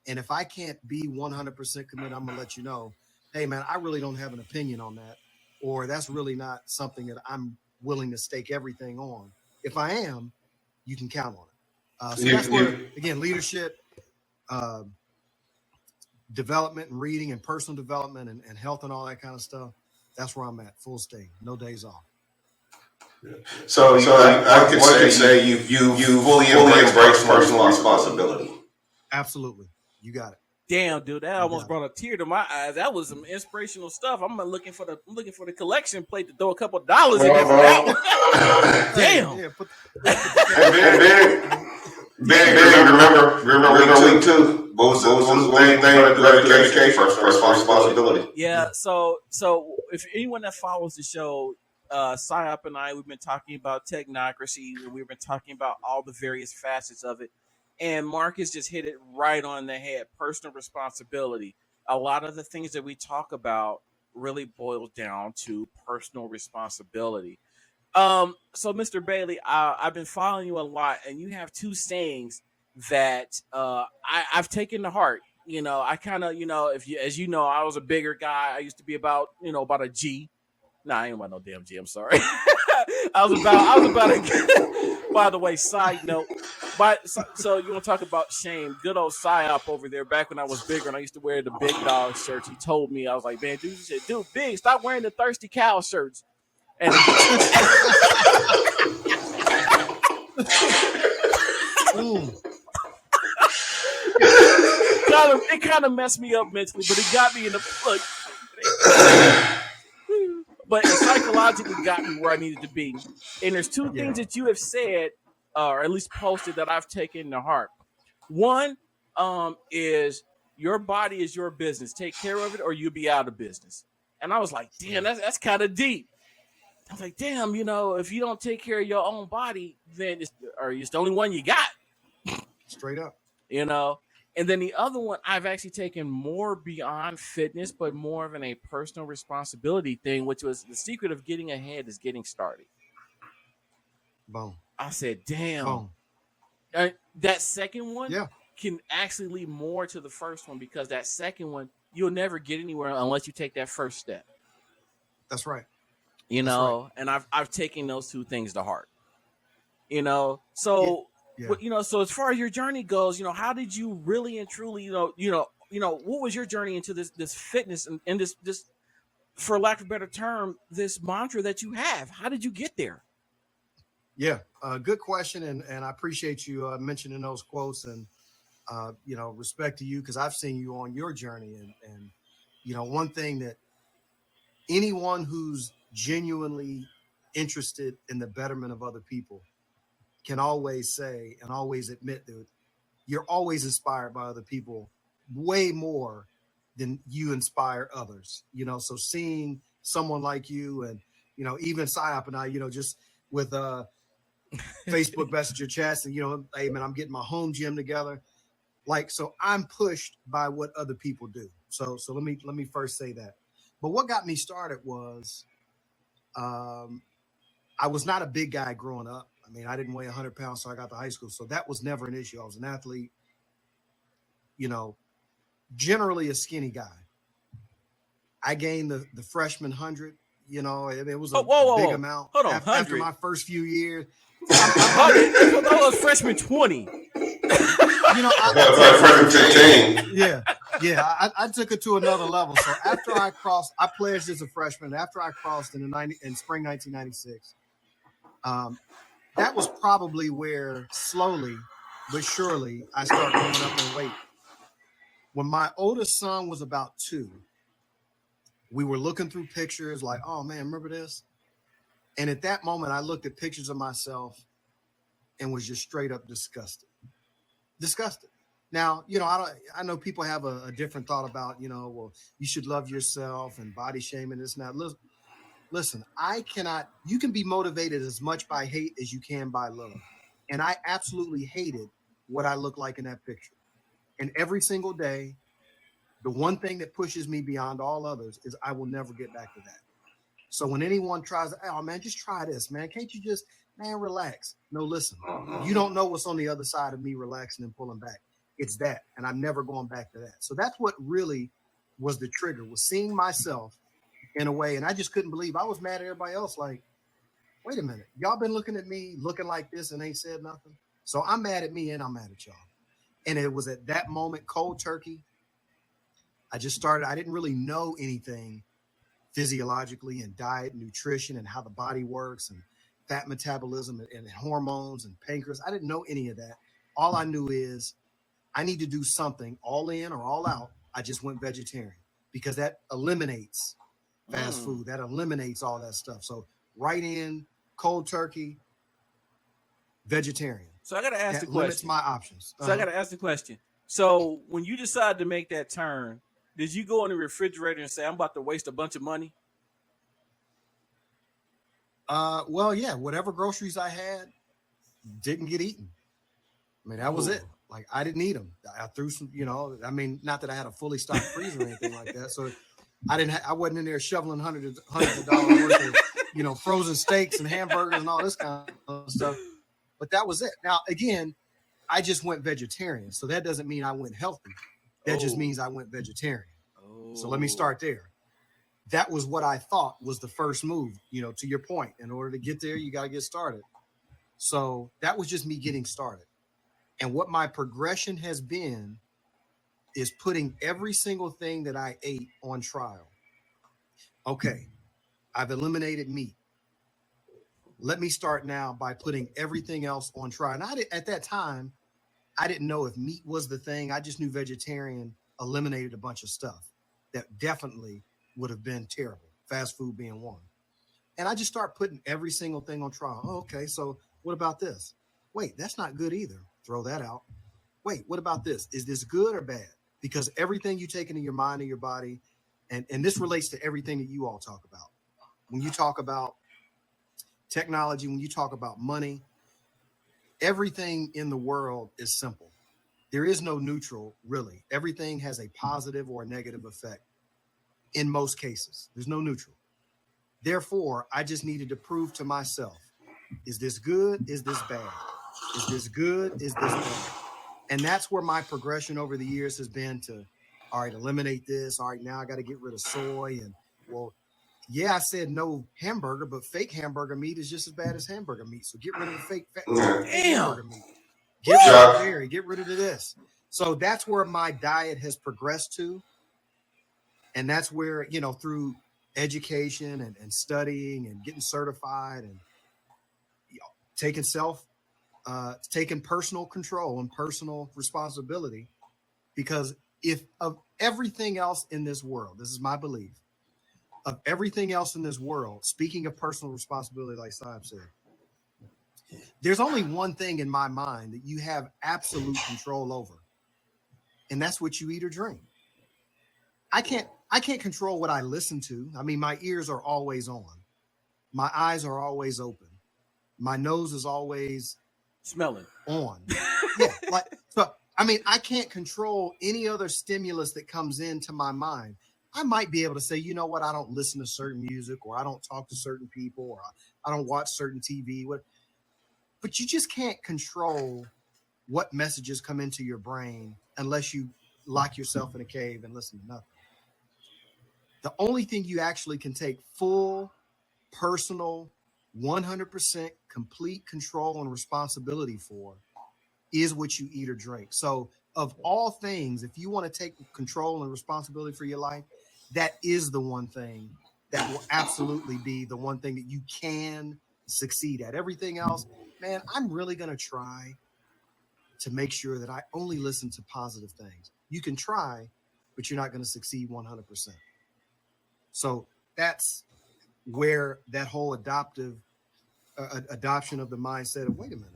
And if I can't be 100% committed, I'm gonna let you know, hey man, I really don't have an opinion on that, or that's really not something that I'm willing to stake everything on. If I am, you can count on it. So that's where, again, leadership, development and reading and personal development and health and all that kind of stuff, that's where I'm at, full state, no days off. So I could say you fully embrace personal responsibility. Absolutely. You got it. Damn, dude, that almost brought a tear to my eyes. That was some inspirational stuff. I'm looking for the collection plate to throw a couple dollars in there for that one. Damn. Big, remember week 2. What was the main thing to education? Responsibility. Yeah. So if anyone that follows the show, Psyop and I, we've been talking about technocracy, and we've been talking about all the various facets of it. And Marcus just hit it right on the head. Personal responsibility. A lot of the things that we talk about really boils down to personal responsibility. So Mr. Bailey, I've been following you a lot, and you have two sayings that I've taken to heart. I kind of, as you know, I was a bigger guy. I used to be about a G. Nah, I ain't about no damn G. I'm sorry. I was about a. By the way, side note. So you want to talk about shame? Good old Psyop over there. Back when I was bigger and I used to wear the big dog shirts, he told me, I was like, man, dude, he said, dude, big, stop wearing the thirsty cow shirts. And it kind of messed me up mentally, but it got me in the look. But it psychologically got me where I needed to be. And there's two things that you have said, or at least posted, that I've taken to heart. One is your body is your business. Take care of it or you'll be out of business. And I was like, damn, that's kind of deep. I was like, damn, if you don't take care of your own body, then it's the only one you got. Straight up. And then the other one, I've actually taken more beyond fitness, but more of a personal responsibility thing, which was the secret of getting ahead is getting started. Boom. I said, damn. That second one can actually lead more to the first one, because that second one, you'll never get anywhere unless you take that first step. That's right. And I've taken those two things to heart. So so as far as your journey goes, how did you really and truly, what was your journey into this fitness and this, for lack of a better term, this mantra that you have? How did you get there? Yeah, good question, and I appreciate you mentioning those quotes, and respect to you because I've seen you on your journey, and one thing that anyone who's genuinely interested in the betterment of other people can always say and always admit that you're always inspired by other people way more than you inspire others. So seeing someone like you and even Psyop and I, just with Facebook Messenger chats and hey man, I'm getting my home gym together. Like, so I'm pushed by what other people do. So let me first say that. But what got me started was um I was not a big guy growing up. I mean, I didn't weigh 100 pounds, so I got to high school. So that was never an issue. I was an athlete, you know, generally a skinny guy. I gained the freshman 100. It was Oh, a whoa, whoa, big whoa. amount Hold on, after 100. my first few years. Oh, that was freshman 20. I That's took like it. freshman 15. Yeah. I took it to another level. So after I pledged as a freshman. After I crossed in spring 1996, um, that was probably where slowly but surely I start going up in weight. When my oldest son was about 2, we were looking through pictures like, oh man, remember this? And at that moment, I looked at pictures of myself and was just straight up disgusted. Disgusted. Now, I know people have a different thought about, well, you should love yourself and body shaming this and that. Listen, you can be motivated as much by hate as you can by love. And I absolutely hated what I look like in that picture. And every single day, the one thing that pushes me beyond all others is I will never get back to that. So when anyone tries to, oh man, just try this, man. Can't you just, man, relax? No, listen, you don't know what's on the other side of me relaxing and pulling back. It's that. And I'm never going back to that. So that's what really was the trigger, was seeing myself in a way. And I just couldn't believe I was mad at everybody else. Like, wait a minute, y'all been looking at me looking like this and ain't said nothing. So I'm mad at me and I'm mad at y'all. And it was at that moment, cold turkey. I didn't really know anything physiologically and diet, nutrition, and how the body works and fat metabolism and hormones and pancreas. I didn't know any of that. All I knew is I need to do something all in or all out. I just went vegetarian because that eliminates fast food. That eliminates all that stuff. So right in, cold turkey, vegetarian. So I got to ask the That limits question. my options. So I got to ask the question. So when you decided to make that turn, did you go in the refrigerator and say, I'm about to waste a bunch of money? Well, yeah, whatever groceries I had didn't get eaten. I mean, that was it. Like I didn't eat them. I threw some, I mean, not that I had a fully stocked freezer or anything like that. So I wasn't in there shoveling hundreds of dollars worth of, frozen steaks and hamburgers and all this kind of stuff. But that was it. Now, again, I just went vegetarian. So that doesn't mean I went healthy. That just means I went vegetarian. So let me start there. That was what I thought was the first move, to your point. In order to get there, you got to get started. So that was just me getting started. And what my progression has been is putting every single thing that I ate on trial. Okay, I've eliminated meat. Let me start now by putting everything else on trial. And at that time, I didn't know if meat was the thing. I just knew vegetarian eliminated a bunch of stuff that definitely would have been terrible, fast food being one. And I just start putting every single thing on trial. Oh, okay, so what about this? Wait, that's not good either. Throw that out. Wait, what about this? Is this good or bad? Because everything you take into your mind and your body, and this relates to everything that you all talk about. When you talk about technology, when you talk about money, everything in the world is simple. There is no neutral, really. Everything has a positive or a negative effect in most cases. There's no neutral. Therefore, I just needed to prove to myself, is this good? Is this bad? Is this good? Is this bad? And that's where my progression over the years has been to, all right, eliminate this. All right, now I got to get rid of soy. And well, yeah, I said no hamburger, but fake hamburger meat is just as bad as hamburger meat. So get rid of the fake hamburger meat. Get rid of the dairy. Get rid of this. So that's where my diet has progressed to. And that's where, through education and studying and getting certified and taking personal control and personal responsibility. Because if of everything else in this world, this is my belief, of everything else in this world, speaking of personal responsibility, like Saab said, there's only one thing in my mind that you have absolute control over, and that's what you eat or drink. I can't control what I listen to. I mean, my ears are always on. My eyes are always open. My nose is always Smelling. on. Yeah. Like, so, I mean, I can't control any other stimulus that comes into my mind. I might be able to say, you know what, I don't listen to certain music, or I don't talk to certain people, or I don't watch certain TV. But you just can't control what messages come into your brain unless you lock yourself in a cave and listen to nothing. The only thing you actually can take full, personal, 100% complete control and responsibility for is what you eat or drink. So, of all things, if you want to take control and responsibility for your life, that is the one thing that will absolutely be the one thing that you can succeed at. Everything else, man, I'm really going to try to make sure that I only listen to positive things. You can try, but you're not going to succeed 100%. So that's where that whole adoption of the mindset of, wait a minute,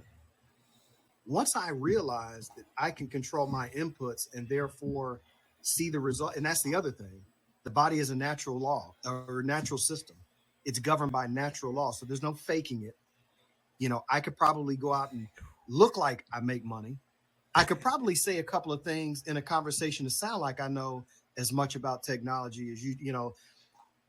once I realize that I can control my inputs and therefore see the result, and that's the other thing, the body is a natural law or natural system. It's governed by natural law. So there's no faking it. You know, I could probably go out and look like I make money. I could probably say a couple of things in a conversation to sound like I know as much about technology as you know.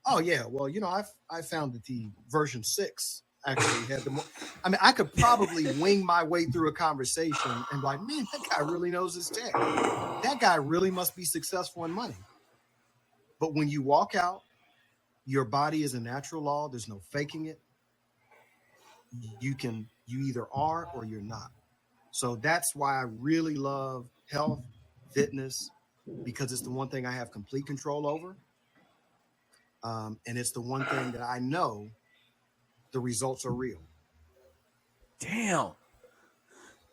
Oh yeah, well, you know, I found that the version 6 actually had the more. I mean, I could probably wing my way through a conversation and be like, man, that guy really knows his tech. That guy really must be successful in money. But when you walk out, your body is a natural law. There's no faking it. You either are or you're not. So that's why I really love health, fitness, because it's the one thing I have complete control over. And it's the one thing that I know the results are real. Damn.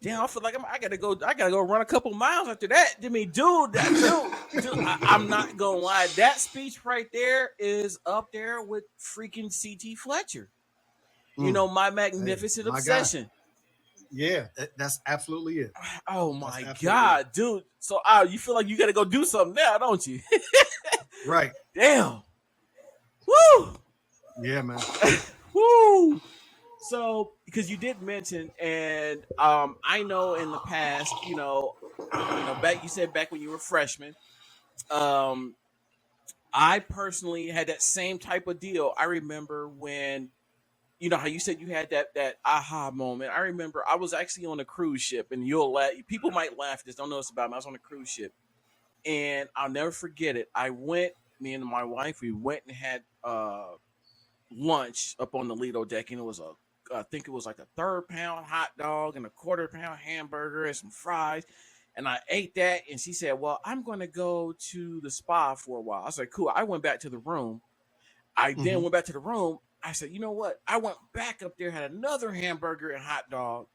I feel like I gotta go run a couple miles after that. I mean, dude, I'm not gonna lie. That speech right there is up there with freaking CT Fletcher. You know, my magnificent My God. obsession. Yeah, that's absolutely it. Oh my God, dude. So you feel like you gotta go do something now, don't you? Right. Damn. Woo. Yeah, man. Woo. So, because you did mention, and I know in the past, back you said back when you were freshman, I personally had that same type of deal. I remember when, you know how you said you had that aha moment. I remember I was actually on a cruise ship, and people might laugh at this, don't know this about me. I was on a cruise ship, and I'll never forget it. Me and my wife, we went and had lunch up on the Lido deck, and I think it was like a third pound hot dog and a quarter pound hamburger and some fries. And I ate that, and she said, well, I'm going to go to the spa for a while. I was like, cool. I went back to the room. Then went back to the room. I said, you know what? I went back up there, had another hamburger and hot dog,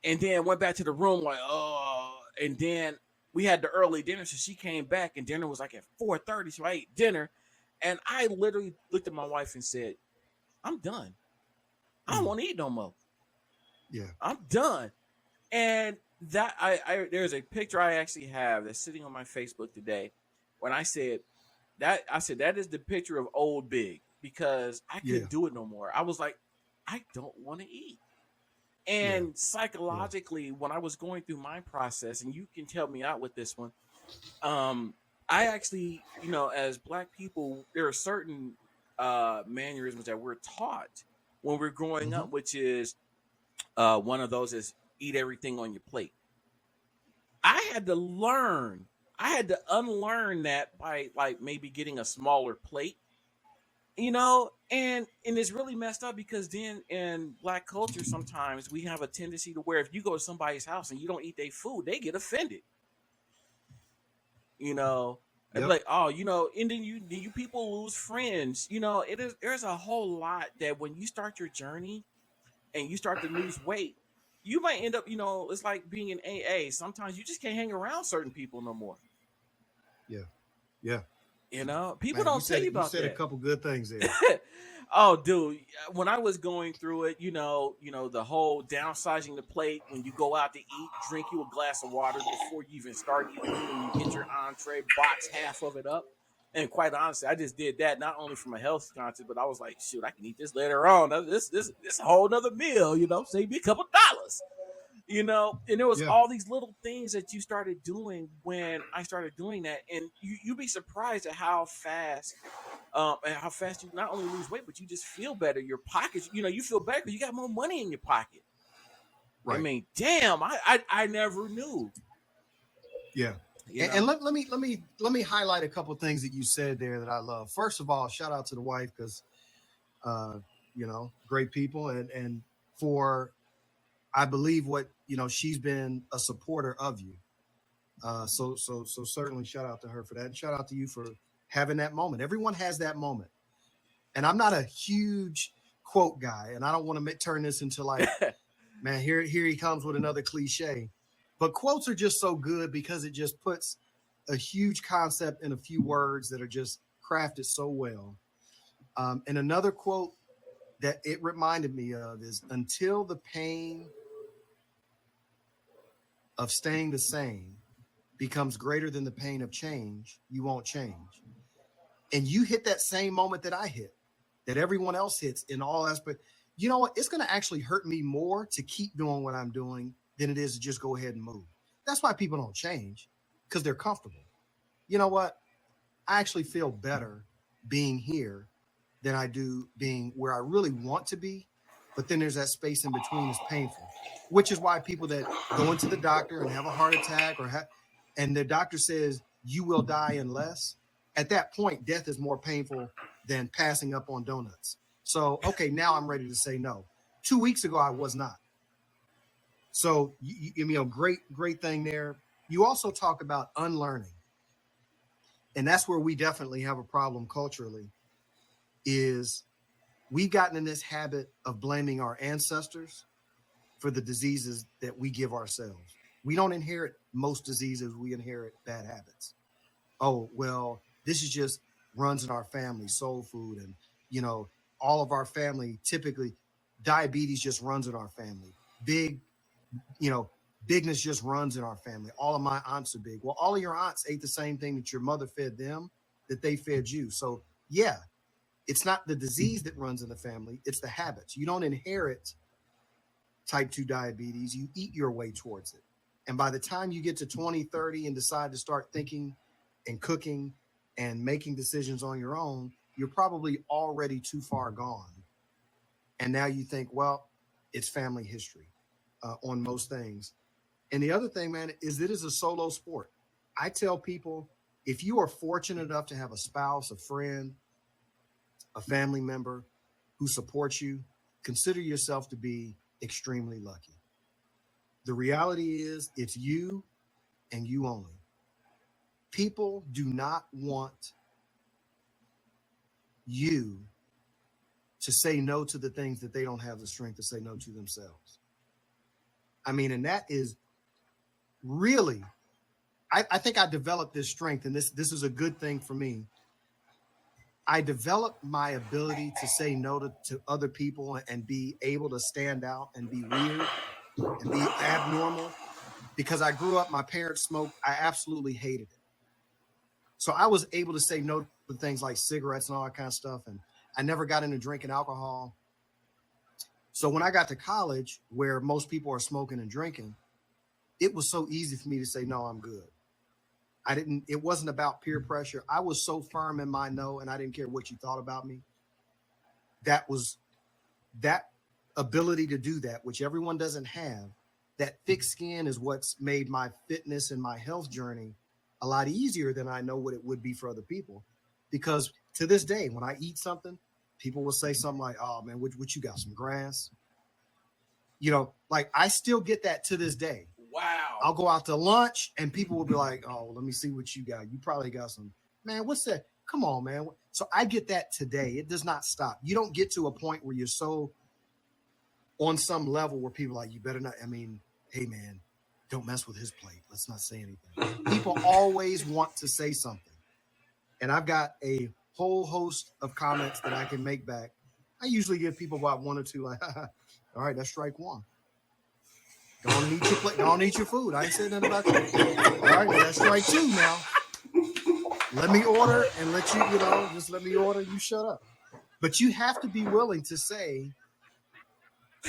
and then went back to the room like, oh. And then we had the early dinner, so she came back, and dinner was like at 4:30, so I ate dinner. And I literally looked at my wife and said, I'm done. I don't want to eat no more. Yeah. I'm done. And that there's a picture I actually have that's sitting on my Facebook today when I said that is the picture of old Big, because I couldn't do it no more. I was like, I don't want to eat. And psychologically, when I was going through my process, and you can help me out with this one, I actually, as Black people, there are certain mannerisms that we're taught when we're growing up, which is one of those is eat everything on your plate. I had to unlearn that by like maybe getting a smaller plate, and it's really messed up, because then in Black culture, sometimes we have a tendency to where if you go to somebody's house and you don't eat their food, they get offended. I'd be like, oh, and then you people lose friends. There's a whole lot that when you start your journey and you start to lose weight, you might end up, it's like being in AA. Sometimes you just can't hang around certain people no more. Yeah. Yeah. People Man, don't tell you you about said a that. couple good things there. Oh, dude, when I was going through it, the whole downsizing the plate. When you go out to eat, drink you a glass of water before you even start eating. When you get your entree, box half of it up. And quite honestly, I just did that not only from a health conscience, but I was like, shoot, I can eat this later on. This a whole nother meal. Save me a couple dollars. And there was Yeah. all these little things that you started doing when I started doing that, and you'd be surprised at how fast you not only lose weight, but you just feel better. Your pockets, you feel better because you got more money in your pocket. I Right. mean, damn, I never knew. Yeah. And let me highlight a couple of things that you said there that I love. First of all, shout out to the wife because great people and for I believe what she's been a supporter of you. So certainly shout out to her for that. And shout out to you for having that moment. Everyone has that moment. And I'm not a huge quote guy, and I don't want to turn this into like, man, here he comes with another cliche. But quotes are just so good because it just puts a huge concept in a few words that are just crafted so well. And another quote that it reminded me of is, until the pain of staying the same becomes greater than the pain of change, you won't change. And you hit that same moment that I hit, that everyone else hits in all aspects. You know what? It's going to actually hurt me more to keep doing what I'm doing than it is to just go ahead and move. That's why people don't change, because they're comfortable. You know what? I actually feel better being here than I do being where I really want to be. But then there's that space in between that's painful, which is why people that go into the doctor and have a heart attack and the doctor says you will die in less, at that point, death is more painful than passing up on donuts. So, okay, now I'm ready to say no. 2 weeks ago, I was not. So, great thing there. You also talk about unlearning. And that's where we definitely have a problem culturally, is we've gotten in this habit of blaming our ancestors for the diseases that we give ourselves. We don't inherit most diseases, we inherit bad habits. Oh, well, this is just runs in our family, soul food. And, all of our family, typically diabetes just runs in our family. You know, bigness just runs in our family. All of my aunts are big. Well, all of your aunts ate the same thing that your mother fed them, that they fed you. So yeah, it's not the disease that runs in the family, it's the habits. You don't inherit type 2 diabetes, you eat your way towards it. And by the time you get to 20, 30 and decide to start thinking and cooking and making decisions on your own, you're probably already too far gone. And now you think, well, it's family history on most things. And the other thing, man, is it is a solo sport. I tell people, if you are fortunate enough to have a spouse, a friend, a family member who supports you, consider yourself to be extremely lucky. The reality is it's you and you only. People do not want you to say no to the things that they don't have the strength to say no to themselves. I mean, and that is really, I think I developed this strength, and this is a good thing for me. I developed my ability to say no to other people and be able to stand out and be weird and be abnormal because I grew up, my parents smoked. I absolutely hated it. So I was able to say no to things like cigarettes and all that kind of stuff. And I never got into drinking alcohol. So when I got to college, where most people are smoking and drinking, it was so easy for me to say, no, I'm good. It wasn't about peer pressure. I was so firm in my no, and I didn't care what you thought about me. That ability to do that, which everyone doesn't have, that thick skin is what's made my fitness and my health journey a lot easier than I know what it would be for other people. Because to this day, when I eat something, people will say something like, oh man, what you got, some grass? Like I still get that to this day. Wow. I'll go out to lunch and people will be like, oh, let me see what you got. You probably got some, man, what's that? Come on, man. So I get that today. It does not stop. You don't get to a point where you're so on some level where people are like, you better not, I mean, hey man, don't mess with his plate. Let's not say anything. People always want to say something. And I've got a whole host of comments that I can make back. I usually give people about one or two, like, all right, that's strike one. Don't eat your plate. Don't eat your food. I ain't saying nothing about you. All right, well, that's strike two now. Let me order and let you, just let me order. You shut up. But you have to be willing to say,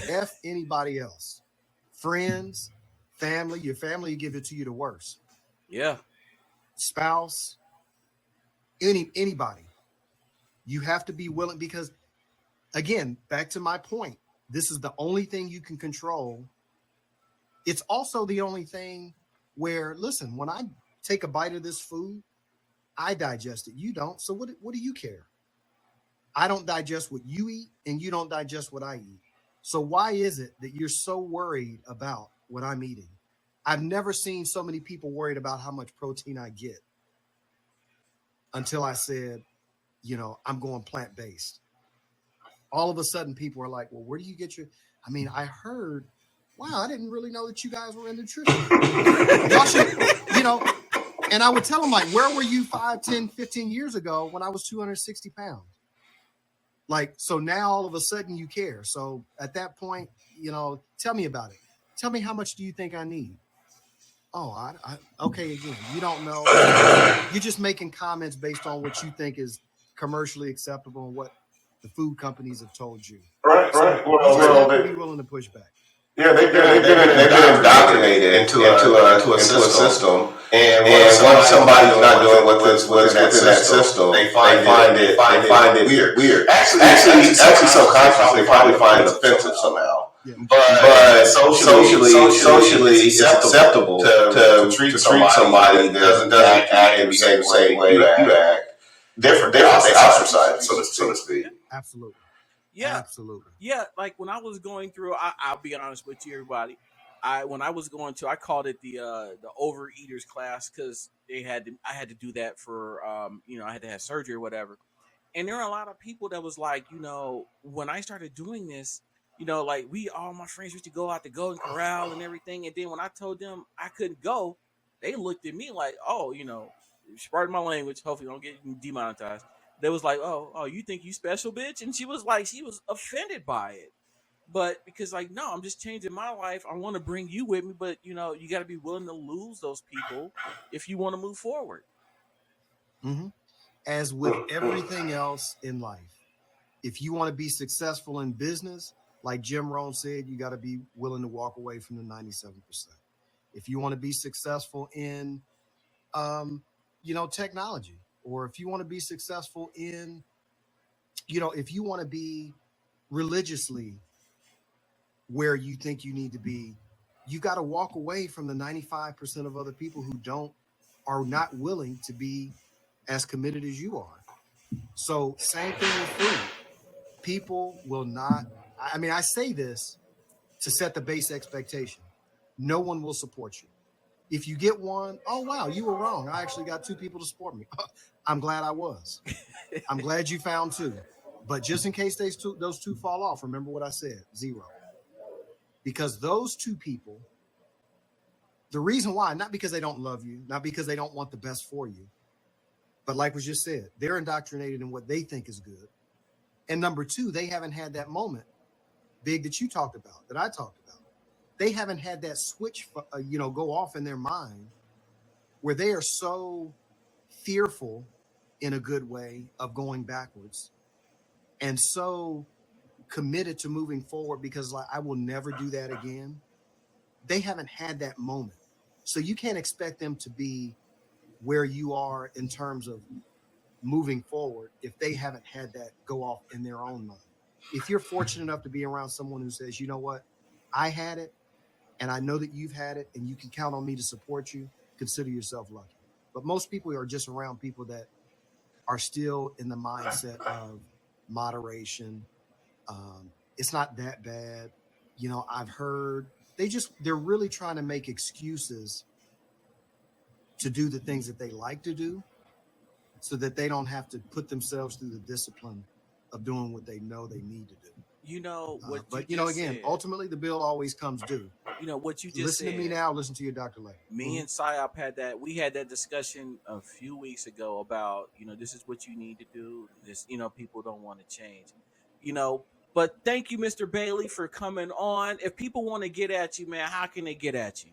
F anybody else. Friends, family, your family will give it to you the worst. Yeah. Spouse, anybody. You have to be willing because, again, back to my point, this is the only thing you can control. It's also the only thing where, listen, when I take a bite of this food, I digest it. You don't. So what do you care? I don't digest what you eat and you don't digest what I eat. So why is it that you're so worried about what I'm eating? I've never seen so many people worried about how much protein I get until I said, I'm going plant-based. All of a sudden people are like, well, where do you get your, I heard, wow, I didn't really know that you guys were in nutrition. Y'all should, and I would tell them like, where were you 5, 10, 15 years ago when I was 260 pounds? Like, so now all of a sudden you care. So at that point, tell me about it. Tell me how much do you think I need? Oh, okay. Again, you don't know. You're just making comments based on what you think is commercially acceptable and what the food companies have told you. Right. So you just have to be willing to push back. Yeah, they've been indoctrinated into a system, and once somebody's not doing what's within that system, they find it weird. Actually, subconsciously, they probably find it offensive somehow. Yeah. But socially, it's acceptable to treat somebody that doesn't act and behave the same way you act. Different. They ostracize, so to speak. Absolutely. Yeah. Absolutely. Yeah. Like when I was going through, I'll be honest with you, everybody. When I was going to, I called it the overeaters class because I had to do that for I had to have surgery or whatever. And there are a lot of people that was like, when I started doing this, like all my friends used to go out to Golden Corral and everything. And then when I told them I couldn't go, they looked at me like, oh, pardon my language. Hopefully, I don't get demonetized. They was like, oh, you think you special, bitch? And she was offended by it. But because like, no, I'm just changing my life. I want to bring you with me, but you got to be willing to lose those people if you want to move forward. Mm-hmm. As with everything else in life, if you want to be successful in business, like Jim Rohn said, you got to be willing to walk away from the 97%. If you want to be successful in, technology, or if you want to be successful in, if you want to be religiously where you think you need to be, you got to walk away from the 95% of other people who are not willing to be as committed as you are. So same thing with food. People will not, I say this to set the base expectation. No one will support you. If you get one, oh, wow, you were wrong. I actually got 2 people to support me. I'm glad I was. I'm glad you found 2. But just in case those two fall off, remember what I said, 0. Because those 2 people, the reason why, not because they don't love you, not because they don't want the best for you, but like was just said, they're indoctrinated in what they think is good. And number 2, they haven't had that moment, Big, that you talked about, that I talked about. They haven't had that switch, go off in their mind where they are so fearful in a good way of going backwards and so committed to moving forward because like, I will never do that again. They haven't had that moment. So you can't expect them to be where you are in terms of moving forward if they haven't had that go off in their own mind. If you're fortunate enough to be around someone who says, you know what, I had it and I know that you've had it and you can count on me to support you, consider yourself lucky. But most people are just around people that are still in the mindset of moderation. It's not that bad. I've heard they're really trying to make excuses to do the things that they like to do so that they don't have to put themselves through the discipline of doing what they know they need to do. You know what you But just again, said. ultimately the bill always comes due. You know what you just Listen to me said. now. Listen to your doctor later. Me and Psyop had that. We had that discussion a few weeks ago about this is what you need to do. This people don't want to change. You know, but thank you, Mr. Bailey, for coming on. If people want to get at you, man, how can they get at you?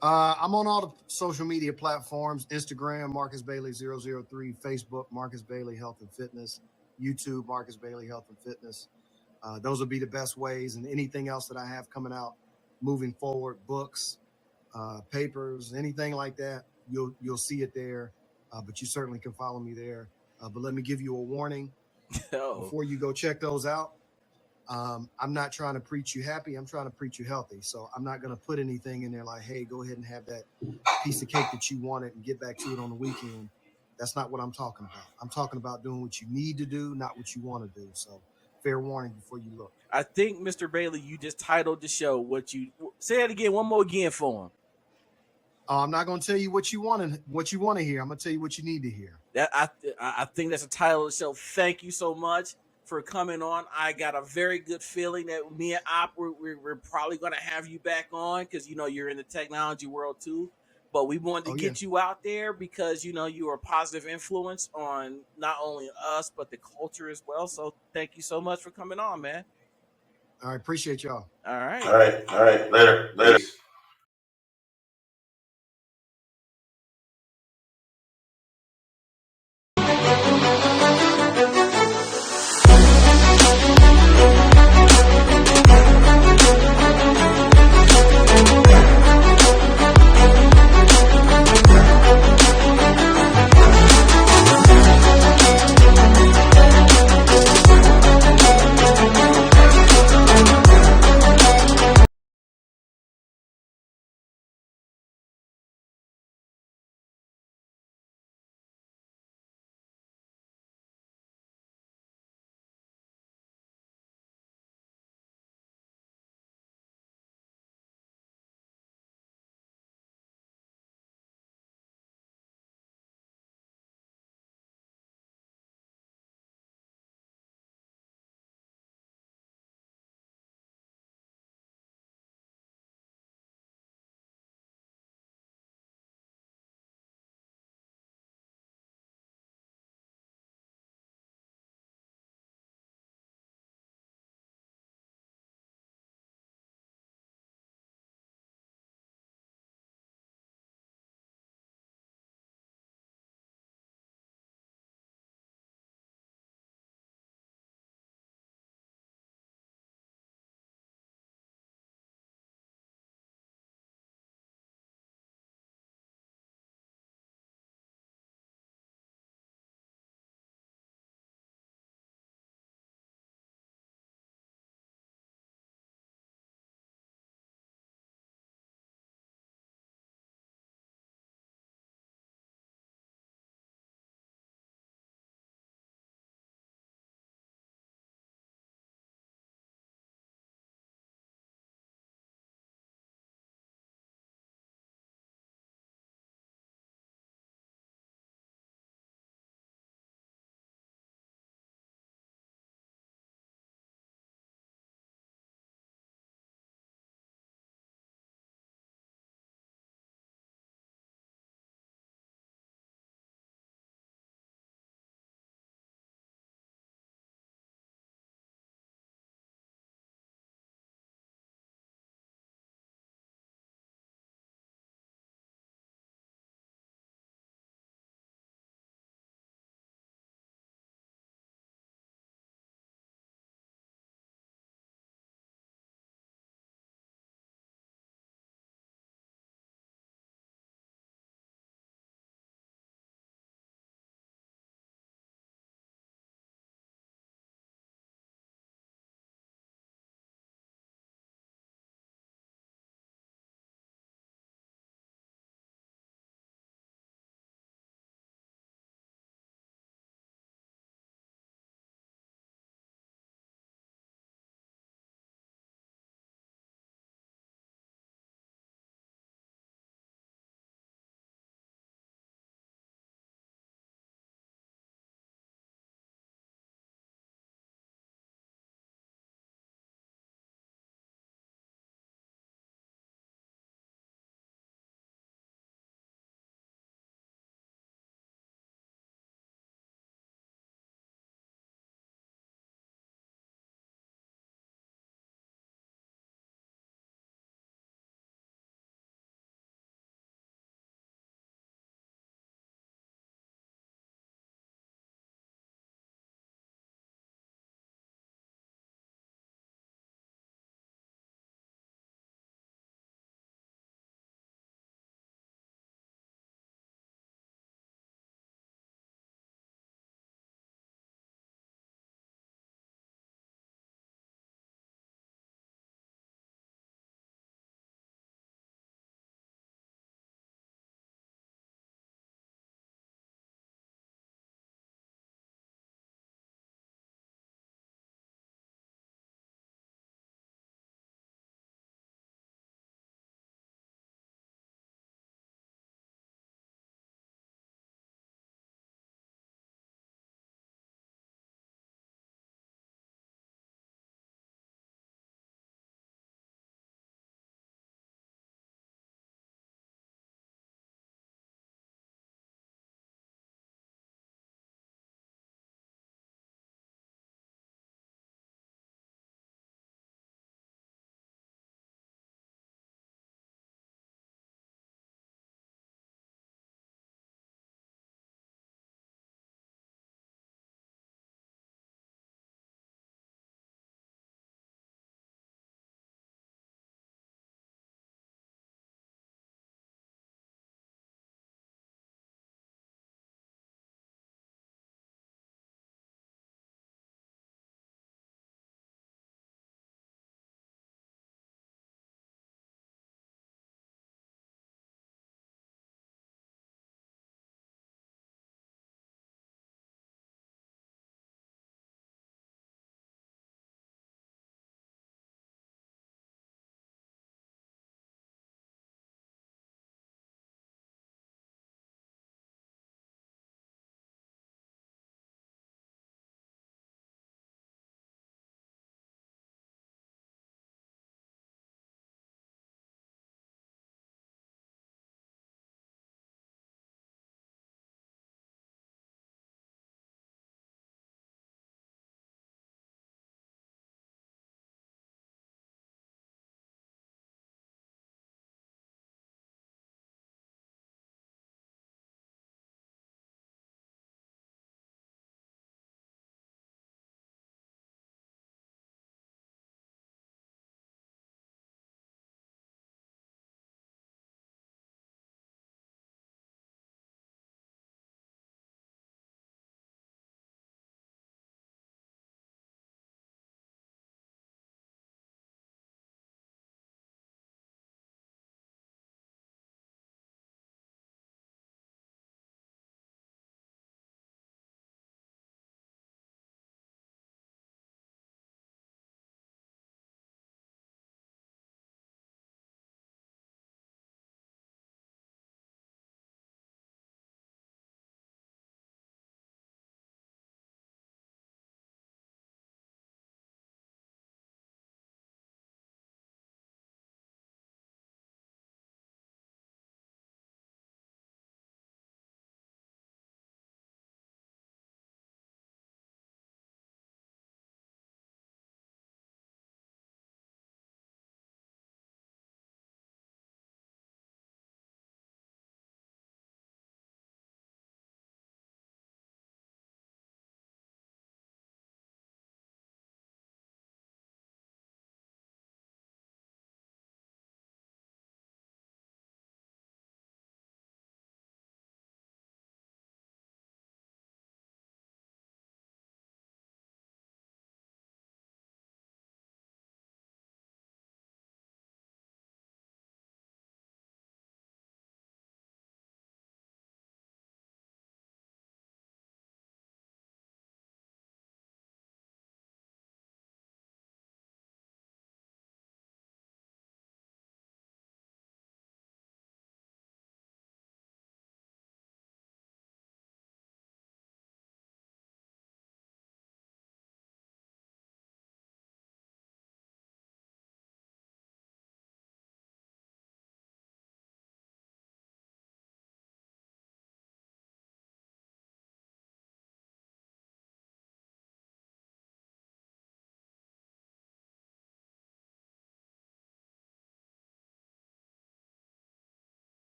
I'm on all the social media platforms: Instagram, Marcus Bailey 003; Facebook, Marcus Bailey Health and Fitness; YouTube, Marcus Bailey Health and Fitness. Those will be the best ways. And anything else that I have coming out moving forward, books, papers, anything like that, you'll see it there. But you certainly can follow me there. But let me give you a warning Oh, before you go check those out. I'm not trying to preach you happy. I'm trying to preach you healthy. So I'm not going to put anything in there like, hey, go ahead and have that piece of cake that you wanted and get back to it on the weekend. That's not what I'm talking about. I'm talking about doing what you need to do, not what you want to do. So fair warning before you look. I think Mr. Bailey, you just titled the show. What you say it again? One more again for him. I'm not going to tell you what you want to hear. I'm going to tell you what you need to hear. That I think that's the title of the show. Thank you so much for coming on. I got a very good feeling that me and Op we're probably going to have you back on because you're in the technology world too. But we wanted to Oh, yeah. get you out there because you are a positive influence on not only us but the culture as well. So thank you so much for coming on, man. All right. Appreciate y'all. All right. All right. Later. Peace.